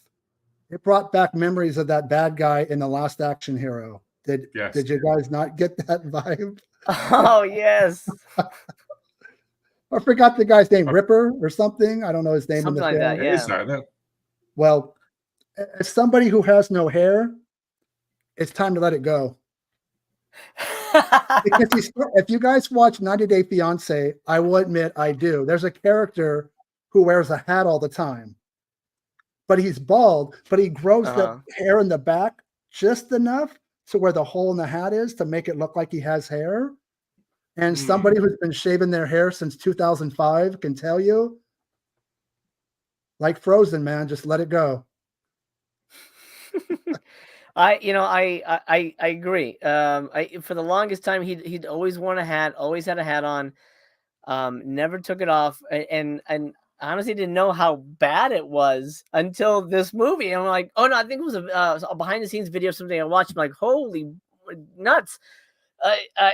it brought back memories of that bad guy in The Last Action Hero. Did you guys not get that vibe? Oh, yes. I forgot the guy's name, Ripper or something. I don't know his name in the film. That, yeah. Well, as somebody who has no hair, it's time to let it go. Because if you guys watch 90 Day Fiance, I will admit I do. There's a character who wears a hat all the time, but he's bald, but he grows the hair in the back just enough to where the hole in the hat is to make it look like he has hair. And somebody who's been shaving their hair since 2005 can tell you, like Frozen, man, just let it go. I agree. For the longest time, he'd always worn a hat, always had a hat on, never took it off, and honestly didn't know how bad it was until this movie. And I'm like, oh no, I think it was a behind the scenes video of something I watched. I'm like, holy nuts.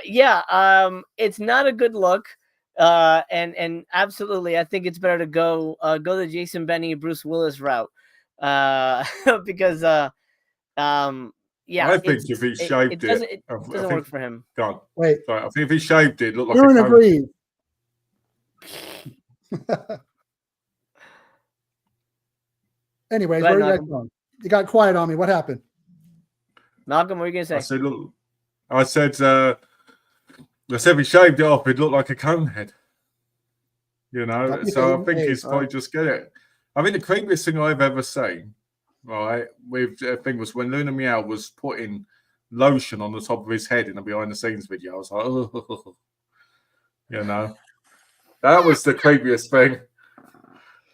It's not a good look. And absolutely, I think it's better to go the Jason Bene, Bruce Willis route. Because I think if he shaved it doesn't work for him. God, Wait, sorry, I think if he shaved it, looked like Aaron a cone. agrees. Anyways, where are you guys going? You got quiet on me. What happened? Malcolm, what are you gonna say? I said, look, I said if he shaved it off, it looked like a cone head. You know, so I think he's probably just get it. I mean, the creepiest thing I've ever seen, right, with thing was when Luna Meow was putting lotion on the top of his head in a behind the scenes video. I was like, oh, you know, that was the creepiest thing.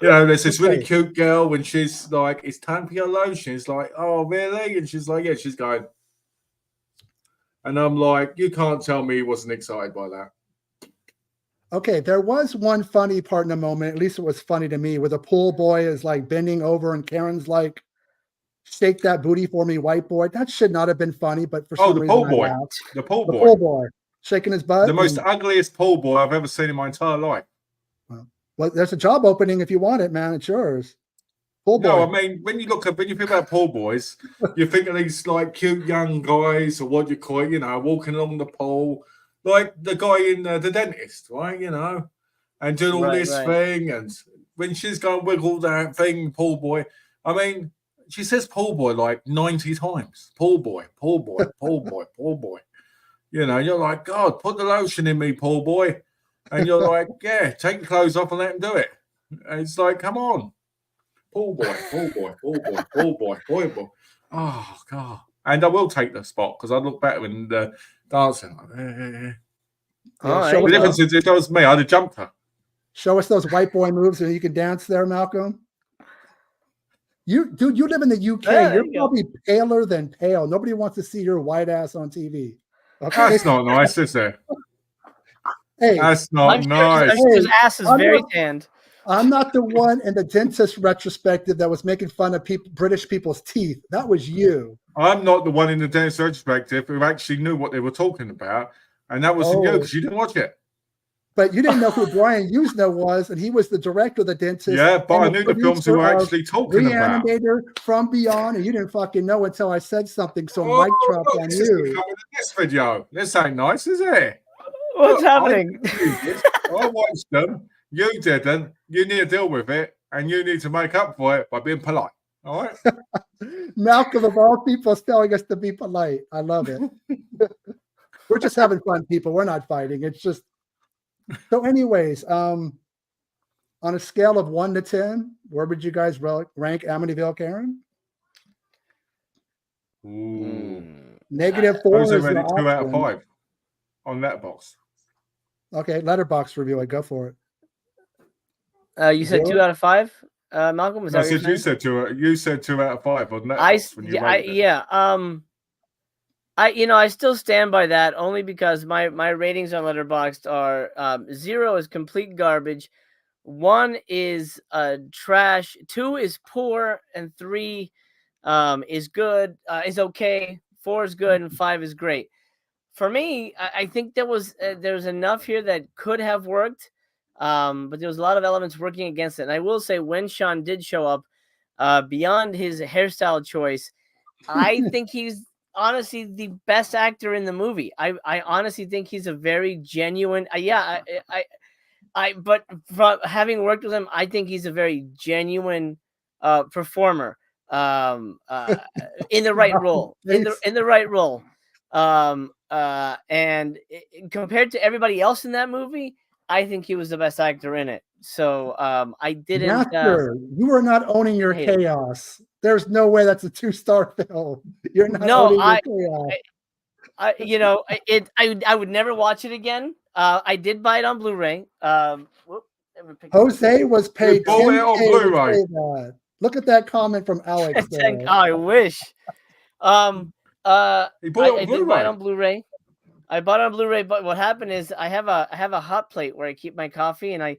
You know, there's this really cute girl when she's like, it's time for your lotion. It's like, oh, really? And she's like, yeah, she's going. And I'm like, you can't tell me he wasn't excited by that. Okay, there was one funny part in the moment, at least it was funny to me, where the pool boy is like bending over and Karen's like, shake that booty for me, white boy. That should not have been funny, but for some reason, the pool boy, shaking his butt. The most ugliest pool boy I've ever seen in my entire life. Well, there's a job opening if you want it, man. It's yours. Pool boy. No, I mean, when you think about pool boys, you think of these like cute young guys, or what you call it, you know, walking along the pool, like the guy in The Dentist, right? You know, and doing all this thing. And when she's going to wiggle that thing, pool boy, I mean, she says pool boy like 90 times. Pool boy, pool boy, pool boy, pool boy. You know, you're like, God, put the lotion in me, pool boy. And you're like, yeah, take your clothes off and let him do it. And it's like, come on. Pool boy, pool boy, pool boy, pool boy, pool boy. Oh, God. And I will take the spot because I look better in the dancing. The difference is if that was me, I'd have jumped her. Show us those white boy moves and you can dance there, Malcolm. You live in the UK. You're probably paler than pale. Nobody wants to see your white ass on TV. Okay? That's not nice, is it? Hey, that's not nice. His ass is very tanned. I'm not the one in the dentist retrospective that was making fun of British people's teeth. That was you. I'm not the one in the dentist retrospective who actually knew what they were talking about, and that wasn't you because you didn't watch it. But you didn't know who Brian Usna was, and he was the director of the dentist. Yeah, but I knew the films we were actually talking about. Reanimator, From Beyond, and you didn't fucking know until I said something. So mic drop on you. This video. This ain't nice, is it? What's happening? I watched them. You didn't. You need to deal with it, and you need to make up for it by being polite. All right? Malcolm, of all people, is telling us to be polite. I love it. We're just having fun, people. We're not fighting. It's just so. Anyways, on a scale of 1 to 10, where would you guys rank Amityville Karen? -4 is already 2 out of 5 on Letterboxd. Okay, Letterboxd review it. Go for it. You said 2 out of 5, Malcolm. Was that you said 2? You said 2 out of 5 on Letterboxd. I still stand by that only because my ratings on Letterboxd are 0 is complete garbage, 1 is trash, 2 is poor, and 3 is good, is okay, 4 is good, and 5 is great. For me, I think there was enough here that could have worked, but there was a lot of elements working against it. And I will say, when Shawn did show up, beyond his hairstyle choice, I think he's honestly the best actor in the movie. I honestly think he's a very genuine. But from having worked with him, I think he's a very genuine performer in the right role. In the right role. And compared to everybody else in that movie, I think he was the best actor in it. So I didn't. Master, you are not owning your chaos. There's no way that's a 2-star film. You're not owning your chaos. I would never watch it again. I did buy it on Blu-ray. Jose was paid $10K on Blu-ray. Look at that comment from Alex. I wish. He bought it on I did buy it Blu-ray. on Blu-ray. I bought it on Blu-ray, but what happened is I have a hot plate where I keep my coffee, and I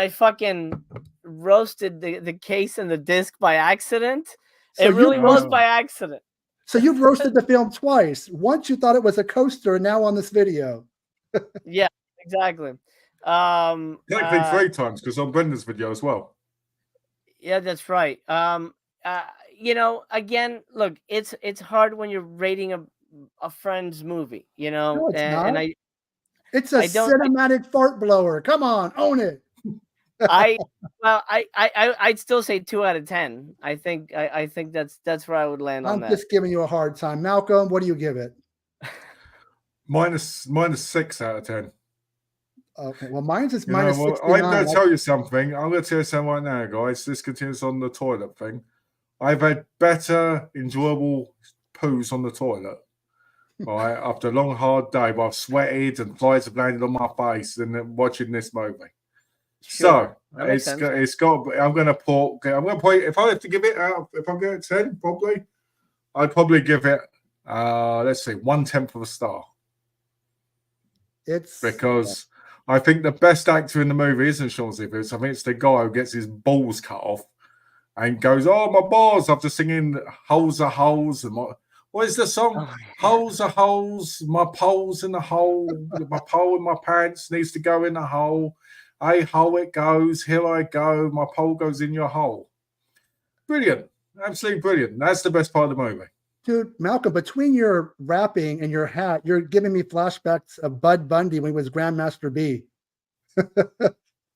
fucking roasted the case and the disc by accident. So it really was Oh. by accident. So you've roasted the film twice. Once you thought it was a coaster, and now on this video. Yeah, exactly. Technically 3 times, because on Brendan's video as well. Yeah, that's right. You know, again, look, it's hard when you're rating a friend's movie, you know, No, it's not. and It's a cinematic fart blower. Come on, own it. I'd still say 2 out of 10. I think that's where I would land on that. I'm just giving you a hard time. Malcolm, what do you give it? Minus 6 out of 10. Okay, well, mine's is You minus know, 69. I'm going to tell you something. I'm going to tell you something right now, guys. This continues on the toilet thing. I've had better, enjoyable poos on the toilet. Right, after a long, hard day, where I've sweated and flies have landed on my face than watching this movie. Sure. So it's got. I'm going to put. If I have to give it out, if I'm going to 10, probably, I'd probably give it. Let's see, 1/10 of a star. It's because I think the best actor in the movie isn't Shawn. I think it's the guy who gets his balls cut off and goes, "Oh, my balls!" After singing "Holes are holes," and what is the song? Oh, Holes are holes. My pole's in the hole. My pole in my pants needs to go in the hole. Hey, hole it goes. Here I go. My pole goes in your hole. Brilliant. Absolutely brilliant. That's the best part of the movie. Dude, Malcolm, between your rapping and your hat, you're giving me flashbacks of Bud Bundy when he was Grandmaster B.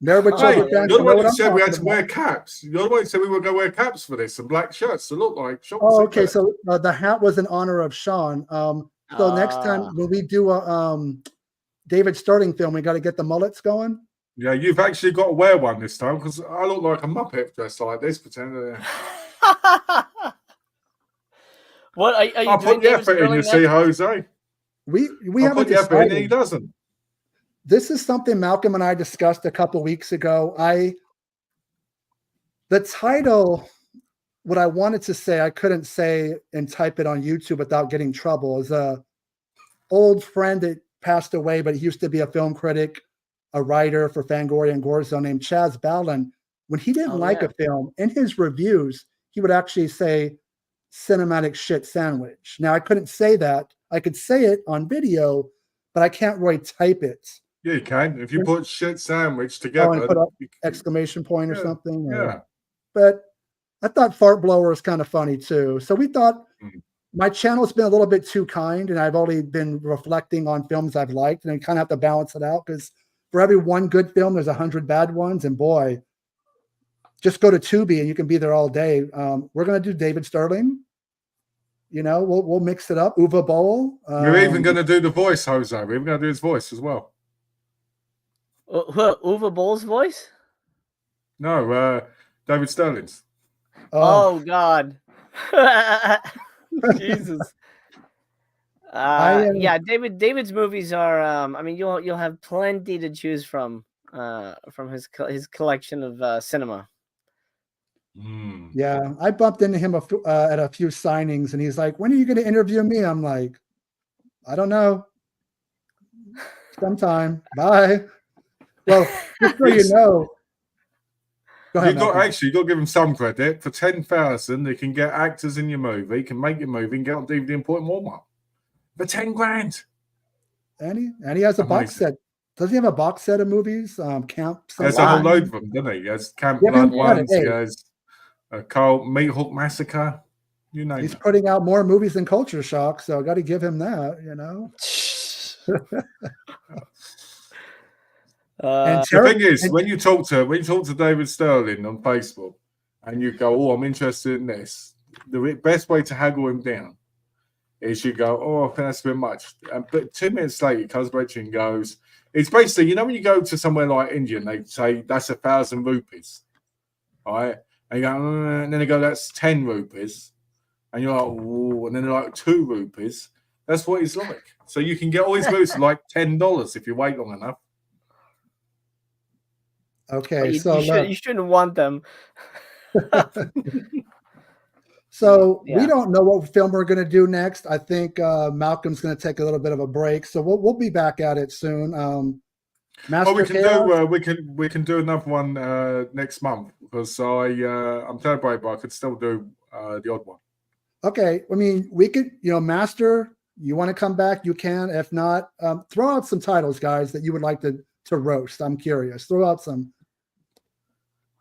Never Hey, you're the one who said we had to wear caps. You're the one who said we were going to wear caps for this and black shirts to look like Shawn. Oh, okay. So the hat was in honor of Shawn. So next time when we do a David Sterling film, we got to get the mullets going. Yeah, you've actually got to wear one this time because I look like a Muppet dressed like this. Pretend. What are you I'll doing? put the effort in, you see, Jose. We I'll haven't put the effort in, and he decided. doesn't. This is something Malcolm and I discussed a couple weeks ago. The title, what I wanted to say, I couldn't say and type it on YouTube without getting trouble. Is a old friend that passed away, but he used to be a film critic, a writer for Fangoria and Gorzo named Chaz Ballin. When he didn't like a film, in his reviews, he would actually say cinematic shit sandwich. Now, I couldn't say that. I could say it on video, but I can't really type it. Yeah, you can. If you put shit sandwich together. And put an exclamation point or something. Yeah. But I thought fart blower is kind of funny too. So we thought my channel's been a little bit too kind, and I've only been reflecting on films I've liked, and I kind of have to balance it out because for every one good film, there's 100 bad ones. And boy, just go to Tubi and you can be there all day. We're going to do David Sterling. You know, we'll mix it up. Uwe Boll. We're even going to do the voice, Jose. We're even going to do his voice as well. Uwe Boll's voice? No, David Sterling's. Oh God. Jesus. Yeah, David's movies are I mean you'll have plenty to choose from his collection of cinema. Yeah, I bumped into him at a few signings, and he's like, "When are you going to interview me?" I'm like, "I don't know. Sometime. Bye." Well, just so you know. Go ahead, you got to give him some credit. For 10,000, they can get actors in your movie, can make your movie, and get on DVD and put in Walmart for 10 grand. And he has a box set. Does he have a box set of movies? Camp. There's a whole load of them, doesn't he? He has Camp Blood ones. He has Carl Meat Hook Massacre. You know, he's putting out more movies than Culture Shock, so I got to give him that. You know. The thing is, when you talk to David Sterling on Facebook, and you go, "Oh, I'm interested in this," the best way to haggle him down is you go, "Oh, I think that's a bit much." But 2 minutes later, he comes back to you and goes, "It's basically, you know, when you go to somewhere like India, and they say that's 1,000 rupees, all right?" And you go, and then they go, "That's 10 rupees," and you're like, "Oh," and then they're like 2 rupees. That's what he's like. So you can get all these movies for like $10 if you wait long enough. Okay, you shouldn't want them. So Yeah. we don't know what film we're going to do next. I think Malcolm's going to take a little bit of a break, so we'll be back at it soon. Master Well, we can Chaos? do we can do another one next month because I'm celebrating, but I could still do the odd one. Okay, I mean we could, Master. You want to come back? You can. If not, throw out some titles, guys, that you would like to roast. I'm curious. Throw out some.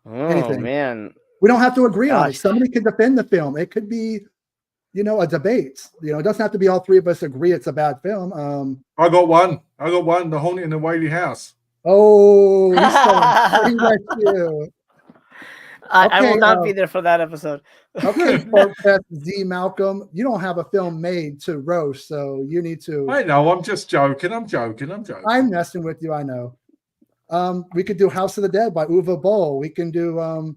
Oh anything. man, We don't have to agree on it. Gosh. Somebody can defend the film. It could be, a debate. It doesn't have to be all three of us agree it's a bad film. I got one. The Haunting in the Whaley House. Oh, he's so rescue. I will Okay, not be there for that episode. Okay, Fest Z Malcolm, you don't have a film made to roast, so you need to. I know. I'm just joking. I'm joking. I'm messing with you. I know. We could do House of the Dead by Uwe Boll. We can do.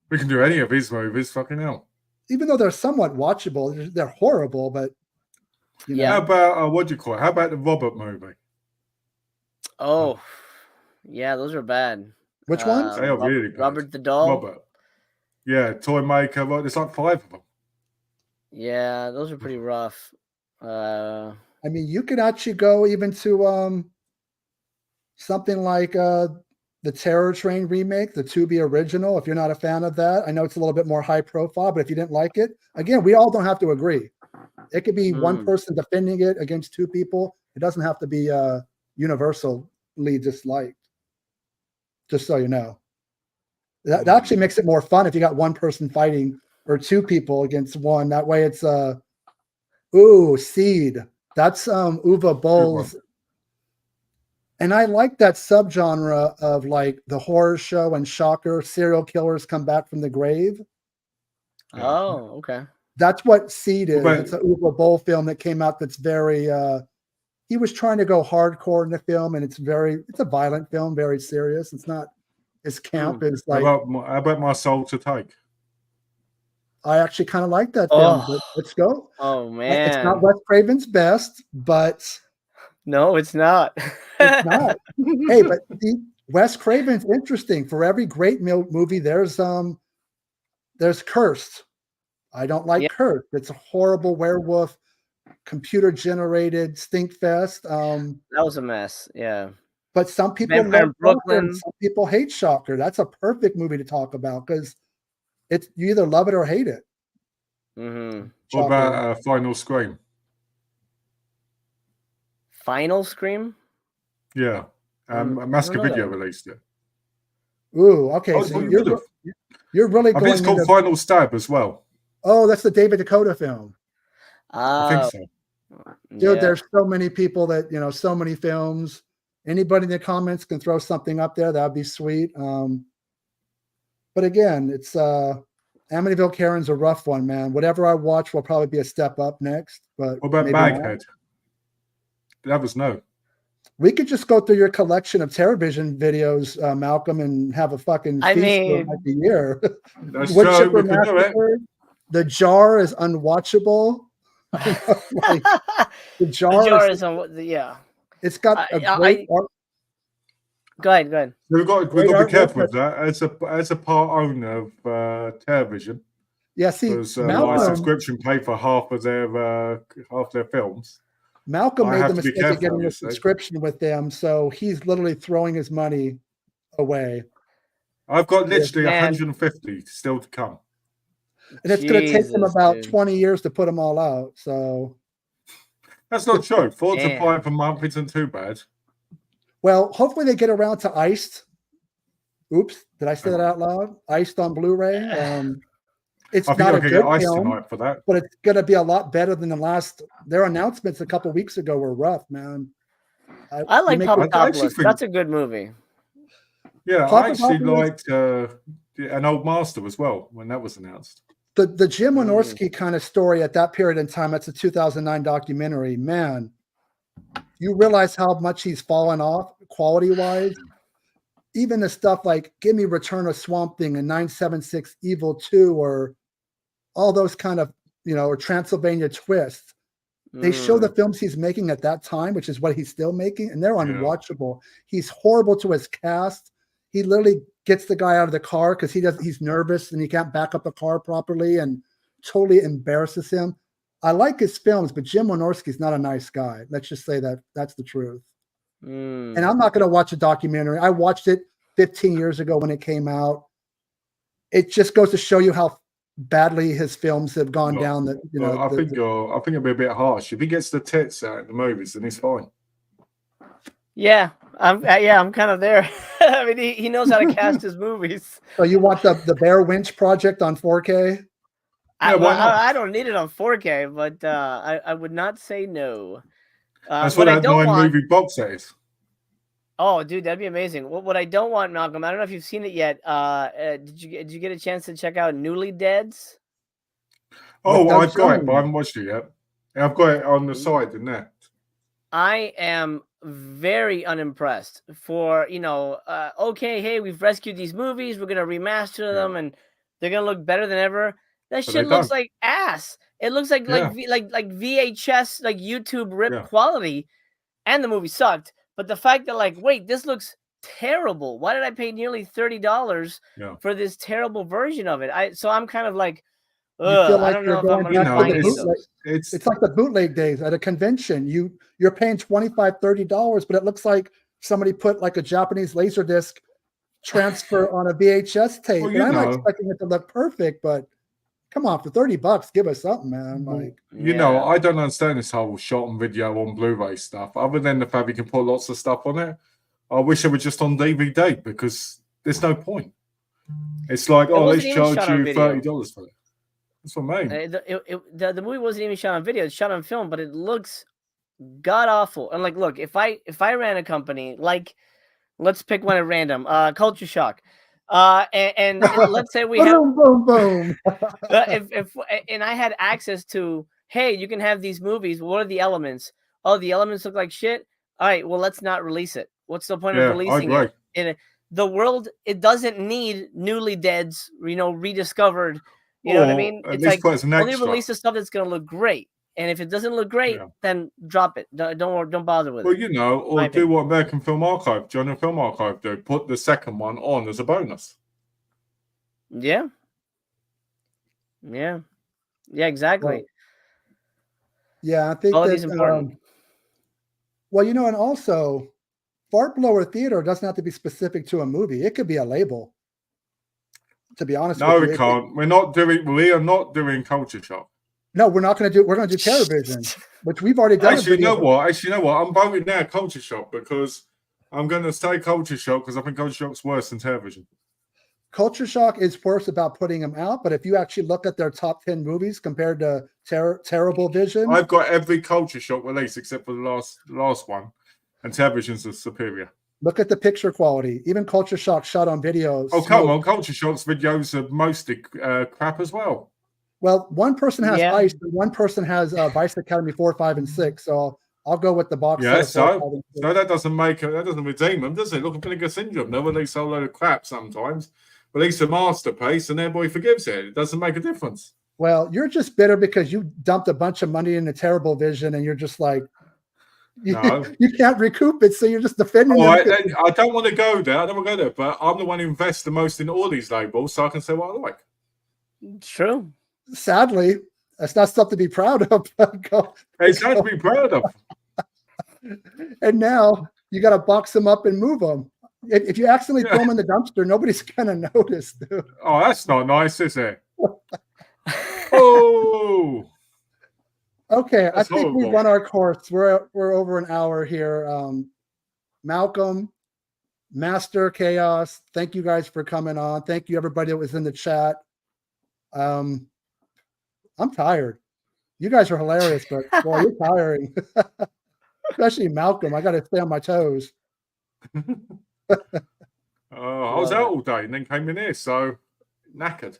We can do any of his movies. Fucking hell. Even though they're somewhat watchable, they're horrible. But Yeah. How about what do you call it? How about the Robert movie? Oh, yeah, those are bad. Which ones? They are really bad. Robert the Doll. Robert. Yeah, Toy Maker. Well, there's like 5 of them. Yeah, those are pretty rough. I mean, you could actually go even to something like the Terror Train remake, the Tubi original. If you're not a fan of that, I know it's a little bit more high profile, but if you didn't like it, again, we all don't have to agree. It could be one person defending it against 2 people. It doesn't have to be universally disliked. Just so you know, that actually makes it more fun if you got one person fighting or 2 people against one. That way, it's Seed. That's Uwe Boll's. And I like that subgenre of like the horror show and shocker, serial killers come back from the grave. Oh, okay. That's what Seed is. But, it's an Uwe Boll film that came out that's very he was trying to go hardcore in the film, and it's a violent film, very serious. It's not as camp as like how about My Soul to Take? I actually kind of like that film. But let's go. Oh man. It's not Wes Craven's best, but no, it's not. It's not. Hey, but Wes Craven's interesting. For every great movie, there's Cursed. I don't like Cursed. It's a horrible werewolf, computer generated stink fest. That was a mess. Yeah. But some people love Brooklyn. Some people hate Shocker. That's a perfect movie to talk about because you either love it or hate it. Mm-hmm. What about Final Scream? Final Scream? Yeah. Massacre Video released it. Ooh, okay. So you're really going. I think it's called Final Stab as well. Oh, that's the David Dakota film. I think so. Dude, there's so many people that, so many films. Anybody in the comments can throw something up there. That'd be sweet. But again, it's Amityville Karen's a rough one, man. Whatever I watch will probably be a step up next. But what about Baghead? That was no. We could just go through your collection of TerrorVision videos, Malcolm, and have a fucking feast for like a year. Wood Chipper Massacre. The Jar is unwatchable. Like, the Jar is yeah. It's got a great art. Go ahead. We've got to be careful with that as a part owner of TerrorVision. Yeah, see, because my subscription paid for half their films. Malcolm made the mistake of getting a subscription with them, so he's literally throwing his money away. I've got literally 150 still to come. And it's going to take them about 20 years to put them all out. So that's not true. 4 to 5 a month isn't too bad. Well, hopefully they get around to Iced. Oops, did I say that out loud? Iced on Blu-ray. It's not a good film for that, but it's going to be a lot better than the last. Their announcements a couple weeks ago were rough, man. I like Papadopoulos. That's a good movie. Yeah, I actually liked An Old Master as well when that was announced. The Jim Wynorski kind of story at that period in time. That's a 2009 documentary. Man, you realize how much he's fallen off quality-wise. Even the stuff like Give Me Return of Swamp Thing and 976 Evil 2 or all those kind of, or Transylvania Twist. They show the films he's making at that time, which is what he's still making, and they're unwatchable. He's horrible to his cast. He literally gets the guy out of the car because he's nervous and he can't back up the car properly and totally embarrasses him. I like his films, but Jim Wynorski's not a nice guy. Let's just say that that's the truth. And I'm not going to watch a documentary. I watched it 15 years ago when it came out. It just goes to show you how badly his films have gone down. That I think it'll be a bit harsh. If he gets the tits out in the movies, then he's fine. Yeah, I'm kind of there. I mean, he knows how to cast his movies. So you want the Blair Witch Project on 4K? Yeah, why not? I don't need it on 4K, but I would not say no. That's what that 9-movie box is. Oh, dude, that'd be amazing. What I don't want, Malcolm, I don't know if you've seen it yet. Did you get a chance to check out Newly Deads? Oh, I've got it, but I haven't watched it yet. I've got it on the side, isn't it? I am very unimpressed. For okay, hey, we've rescued these movies, we're gonna remaster them, and they're gonna look better than ever. That shit looks like ass. It looks like VHS, like YouTube rip quality, and the movie sucked. But the fact that wait, this looks terrible. Why did I pay nearly $30 for this terrible version of it? So I'm kind of like, I don't know if I'm gonna buy those. It's like the bootleg days at a convention. You're paying $25, $30, but it looks like somebody put like a Japanese Laserdisc transfer on a VHS tape. Well, and I'm not expecting it to look perfect, but come on, for $30, give us something, man. I don't understand this whole shot on video on Blu-ray stuff. Other than the fact you can put lots of stuff on it, I wish it were just on DVD because there's no point. It's like, let's charge you $30 for it. That's what I mean. The movie wasn't even shot on video; it's shot on film, but it looks god awful. And look, if I ran a company, let's pick one at random, Culture Shock. And let's say we have boom, boom. if I had access to, hey, you can have these movies. What are the elements? Oh, the elements look like shit. All right, well, let's not release it. What's the point of releasing it? In the world, it doesn't need Newly Deads, rediscovered. You know what I mean? It's like only release the stuff that's gonna look great. And if it doesn't look great, then drop it. Don't bother with it. Well, or do what American Film Archive, Johnny Film Archive do. Put the second one on as a bonus. Yeah. Yeah. Yeah, exactly. I think that's important. And also, Fart Blower Theater doesn't have to be specific to a movie. It could be a label. To be honest with you. No, we can't. We are not doing Culture Shock. No, we're not going to do. We're going to do TerrorVision, which we've already done. Actually, you know what? I'm voting now Culture Shock because I'm going to say Culture Shock because I think Culture Shock's worse than TerrorVision. Culture Shock is worse about putting them out, but if you actually look at their top 10 movies compared to Terrible Vision, I've got every Culture Shock release except for the last one, and TerrorVision's the superior. Look at the picture quality. Even Culture Shock shot on videos. Oh, come on. Culture Shock's videos are mostly crap as well. Well, one person has Ice, and one person has Vice Academy 4, 5, and 6. So I'll go with the box. Yeah, so that doesn't redeem them, does it? Look at Vinegar Syndrome. They release a load of crap sometimes. Release a masterpiece and everybody forgives it. It doesn't make a difference. Well, you're just bitter because you dumped a bunch of money into Terrible Vision and you're just like, you can't recoup it, so you're just defending them. I don't want to go there. But I'm the one who invests the most in all these labels, so I can say what I like. True. Sadly, that's not something to be proud of. It's not to be proud of. And now you got to box them up and move them. If you accidentally throw them in the dumpster, nobody's going to notice, dude. Oh, that's not nice, is it? Oh. Okay, I think we've run our course. We're over an hour here. Malcolm, Master Chaos, thank you guys for coming on. Thank you everybody that was in the chat. I'm tired. You guys are hilarious, but boy, you're tiring. Especially Malcolm. I got to stay on my toes. I was out all day and then came in here, so knackered.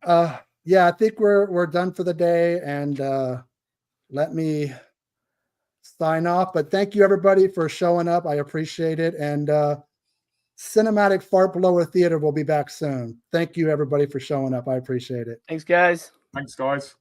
I think we're done for the day, and let me sign off. But thank you everybody for showing up. I appreciate it. And Cinematic Fart Blower Theater will be back soon. Thank you everybody for showing up. I appreciate it. Thanks, guys. Thanks, guys.